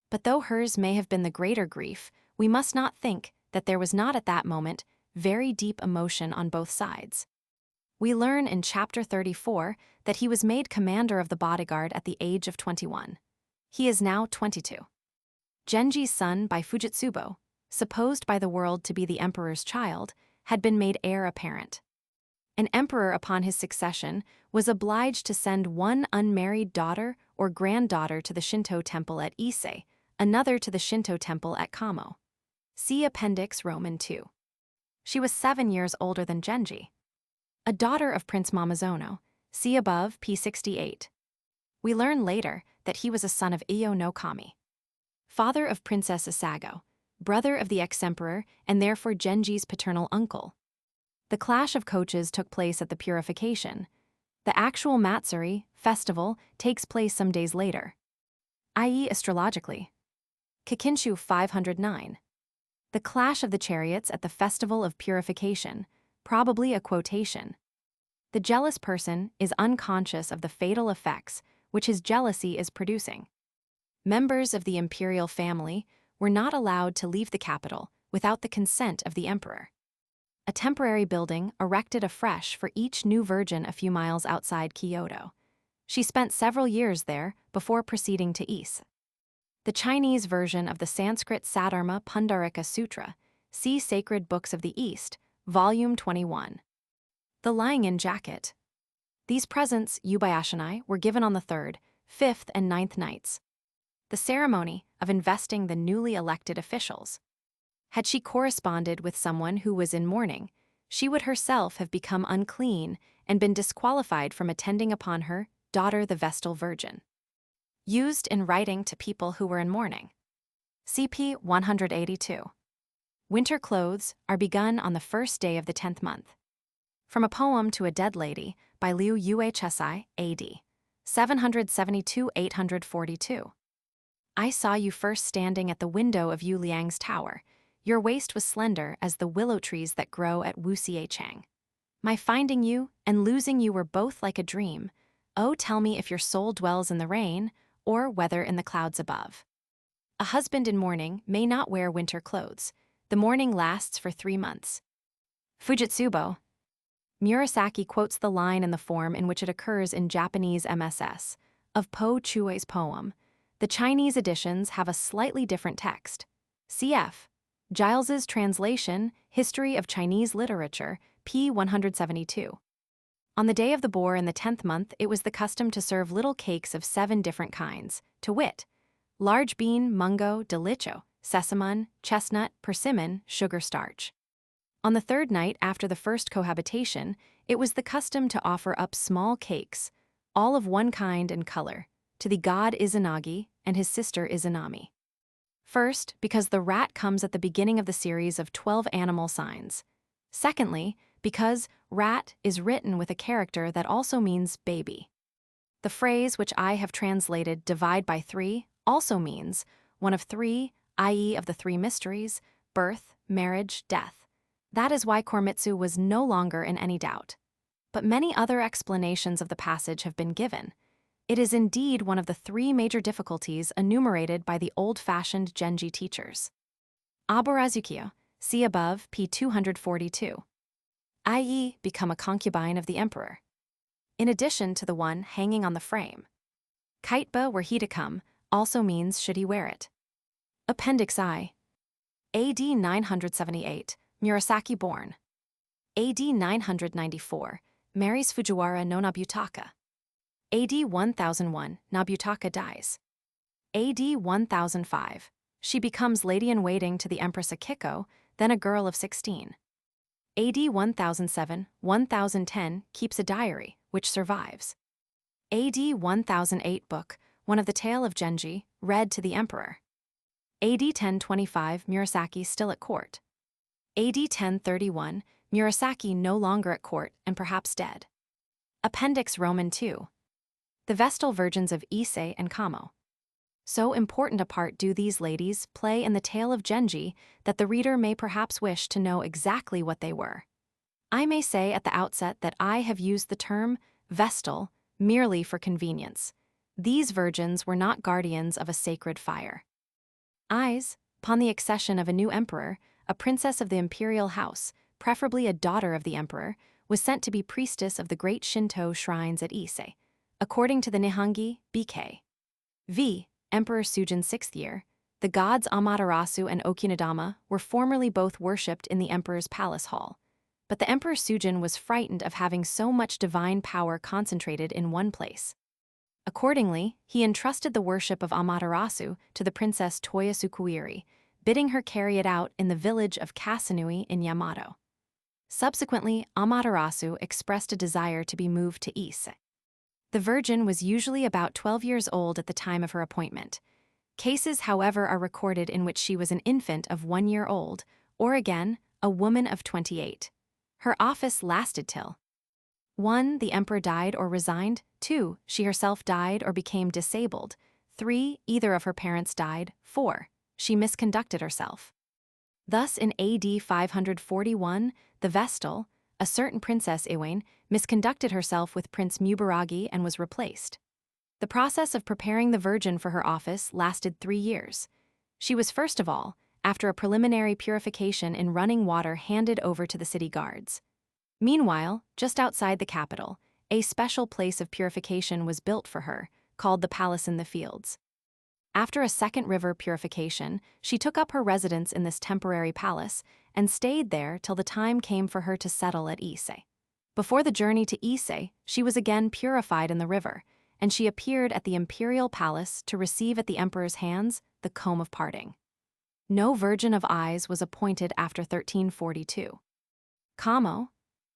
But though hers may have been the greater grief, we must not think that there was not at that moment very deep emotion on both sides. We learn in chapter 34 that he was made commander of the bodyguard at the age of 21. He is now 22. Genji's son by Fujitsubo, supposed by the world to be the emperor's child, had been made heir apparent. An emperor upon his succession was obliged to send one unmarried daughter or granddaughter to the Shinto temple at Ise, another to the Shinto temple at Kamo. See Appendix Roman II. She was 7 years older than Genji. A daughter of Prince Mamazono, see above P68. We learn later that he was a son of Iyo no Kami, father of Princess Isago, brother of the ex-emperor and therefore Genji's paternal uncle. The clash of coaches took place at the purification. The actual Matsuri, festival, takes place some days later, i.e. astrologically. Kikinshu 509. The clash of the chariots at the festival of purification, probably a quotation. The jealous person is unconscious of the fatal effects which his jealousy is producing. Members of the imperial family were not allowed to leave the capital without the consent of the emperor. A temporary building erected afresh for each new virgin a few miles outside Kyoto. She spent several years there before proceeding to Ise. The Chinese version of the Sanskrit Saddharma Pundarika Sutra, see Sacred Books of the East, Volume 21. The lying-in jacket. These presents, Yubayashinai, were given on the 3rd, 5th, and 9th nights. The ceremony of investing the newly elected officials. Had she corresponded with someone who was in mourning, she would herself have become unclean and been disqualified from attending upon her daughter the Vestal Virgin. Used in writing to people who were in mourning. CP 182. Winter clothes are begun on the first day of the 10th month. From a poem to a dead lady by Liu Yuhsi, AD 772-842. I saw you first standing at the window of Yu Liang's tower. Your waist was slender as the willow trees that grow at Wuxiechang. My finding you and losing you were both like a dream. Oh, tell me if your soul dwells in the rain, or whether in the clouds above. A husband in mourning may not wear winter clothes. The mourning lasts for 3 months. Fujitsubo. Murasaki quotes the line in the form in which it occurs in Japanese MSS, of Po Chui's poem. The Chinese editions have a slightly different text. Cf. Giles's translation, History of Chinese Literature, p. 172. On the day of the boar in the 10th month, it was the custom to serve little cakes of 7 different kinds, to wit, large bean, mungo, delicho, sesamum, chestnut, persimmon, sugar starch. On the 3rd night after the first cohabitation, it was the custom to offer up small cakes, all of one kind and color, to the god Izanagi and his sister Izanami. First, because the rat comes at the beginning of the series of 12 animal signs. Secondly, because rat is written with a character that also means baby. The phrase which I have translated divide by 3 also means one of 3, i.e. of the 3 mysteries, birth, marriage, death. That is why Koremitsu was no longer in any doubt. But many other explanations of the passage have been given. It is indeed one of the 3 major difficulties enumerated by the old-fashioned Genji teachers. Aborazukyo, see above, p. 242. I.e., become a concubine of the emperor. In addition to the one hanging on the frame. Kaitba were he to come also means should he wear it. Appendix I. AD 978, Murasaki born. AD 994, marries Fujiwara no Nobutaka. AD 1001, Nobutaka dies. AD 1005, she becomes lady-in-waiting to the Empress Akiko, then a girl of 16. AD 1007, 1010 keeps a diary, which survives. AD 1008 book, one of the tale of Genji, read to the emperor. AD 1025, Murasaki still at court. AD 1031, Murasaki no longer at court and perhaps dead. Appendix Roman II. The Vestal Virgins of Ise and Kamo. So important a part do these ladies play in the tale of Genji that the reader may perhaps wish to know exactly what they were. I may say at the outset that I have used the term Vestal merely for convenience. These virgins were not guardians of a sacred fire. Upon the accession of a new emperor, a princess of the imperial house, preferably a daughter of the emperor, was sent to be priestess of the great Shinto shrines at Ise. According to the Nihongi, v. Emperor Sujin's 6th year, the gods Amaterasu and Okinadama were formerly both worshipped in the emperor's palace hall. But the Emperor Sujin was frightened of having so much divine power concentrated in one place. Accordingly, he entrusted the worship of Amaterasu to the princess Toyasukuiri, bidding her carry it out in the village of Kasanui in Yamato. Subsequently, Amaterasu expressed a desire to be moved to Ise. The virgin was usually about 12 years old at the time of her appointment. Cases, however, are recorded in which she was an infant of 1 year old, or again, a woman of 28. Her office lasted till 1. The emperor died or resigned. 2. She herself died or became disabled. 3. Either of her parents died. 4. She misconducted herself. Thus, in AD 541, the Vestal, a certain Princess Iwane, misconducted herself with Prince Mubaragi and was replaced. The process of preparing the virgin for her office lasted 3 years. She was first of all, after a preliminary purification in running water, handed over to the city guards. Meanwhile, just outside the capital, a special place of purification was built for her, called the Palace in the Fields. After a second river purification, she took up her residence in this temporary palace and stayed there till the time came for her to settle at Ise. Before the journey to Ise, she was again purified in the river, and she appeared at the imperial palace to receive at the emperor's hands the comb of parting. No Virgin of Eyes was appointed after 1342. Kamo,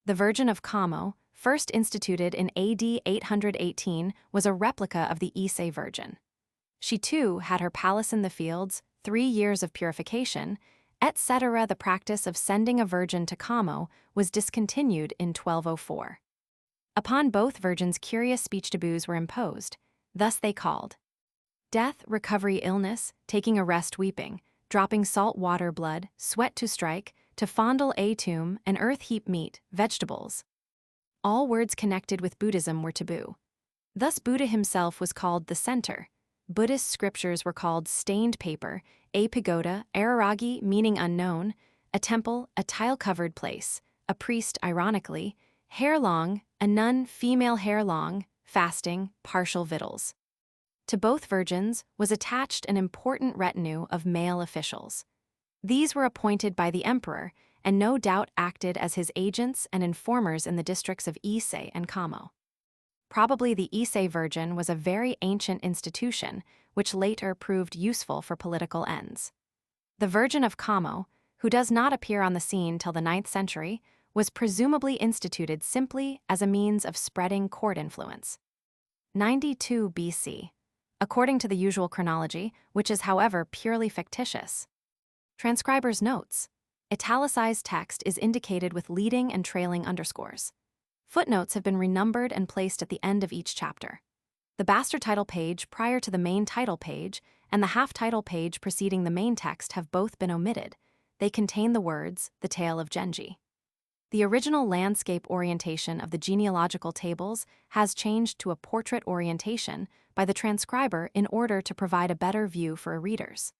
the Virgin of Kamo, first instituted in AD 818, was a replica of the Ise Virgin. She too had her palace in the fields, 3 years of purification, etc. The practice of sending a virgin to Kamo was discontinued in 1204. Upon both virgins curious speech taboos were imposed, thus they called death, recovery, illness, taking a rest, weeping, dropping salt water, blood, sweat to strike, to fondle a tomb, and earth heap meat, vegetables. All words connected with Buddhism were taboo. Thus Buddha himself was called the center. Buddhist scriptures were called stained paper, a pagoda, araragi meaning unknown, a temple, a tile-covered place, a priest, ironically, Hair long, a nun, female hair long, fasting, partial victuals. To both virgins was attached an important retinue of male officials. These were appointed by the emperor and no doubt acted as his agents and informers in the districts of Ise and Kamo. Probably the Ise Virgin was a very ancient institution, which later proved useful for political ends. The Virgin of Kamo, who does not appear on the scene till the 9th century, was presumably instituted simply as a means of spreading court influence. 92 BC, according to the usual chronology, which is, however, purely fictitious. Transcriber's notes. Italicized text is indicated with leading and trailing underscores. Footnotes have been renumbered and placed at the end of each chapter. The bastard title page prior to the main title page and the half-title page preceding the main text have both been omitted. They contain the words, "The Tale of Genji." The original landscape orientation of the genealogical tables has changed to a portrait orientation by the transcriber in order to provide a better view for readers.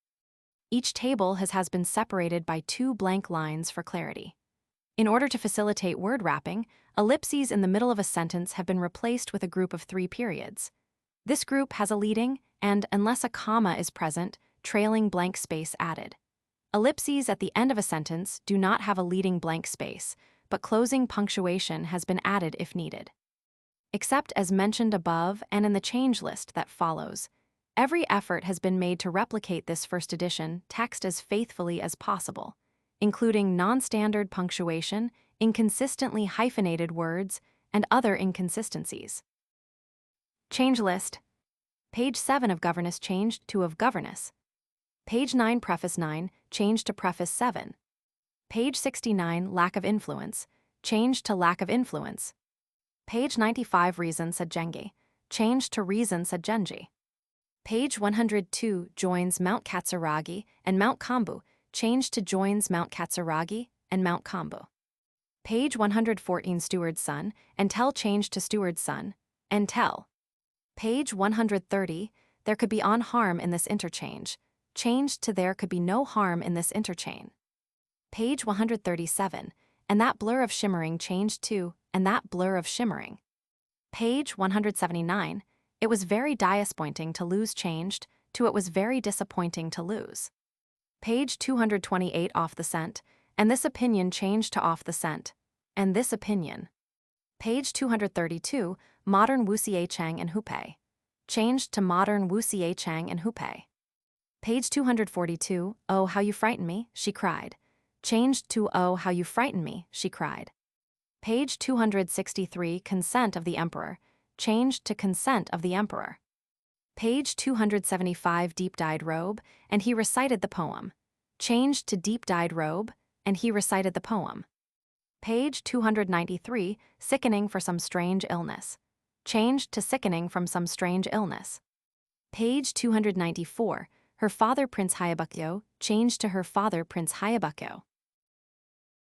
Each table has been separated by 2 blank lines for clarity. In order to facilitate word wrapping, ellipses in the middle of a sentence have been replaced with a group of 3 periods. This group has a leading and, unless a comma is present, trailing blank space added. Ellipses at the end of a sentence do not have a leading blank space, but closing punctuation has been added if needed. Except as mentioned above and in the change list that follows, every effort has been made to replicate this first edition text as faithfully as possible, including non-standard punctuation, inconsistently hyphenated words, and other inconsistencies. Change list. Page 7 of governess changed to of governess. Page 9 preface 9 changed to preface 7. Page 69 lack of influence changed to lack of influence. Page 95 reason said Genji changed to reason said Genji. Page 102 joins Mount Katsuragi and Mount Kambu changed to joins Mount Katsuragi and Mount Kambu. Page 114 Steward's son and tell changed to Steward's son and tell. Page 130 there could be on harm in this interchange changed to there could be no harm in this interchain. Page 137 and that blur of shimmering changed to and that blur of shimmering. Page 179 it was very disappointing to lose changed to it was very disappointing to lose. Page 228 off the scent, and this opinion changed to off the scent, and this opinion. Page 232, modern Wuxie Chang and Hupei. Changed to modern Wuxie Chang and Hupei. Page 242, oh how you frighten me, she cried. Changed to oh how you frighten me, she cried. Page 263, consent of the emperor. Changed to consent of the emperor. Page 275 deep-dyed robe, and he recited the poem. Changed to deep-dyed robe, and he recited the poem. Page 293 sickening for some strange illness. Changed to sickening from some strange illness. Page 294 her father Prince Hyabukyo changed to her father Prince Hyabukyo.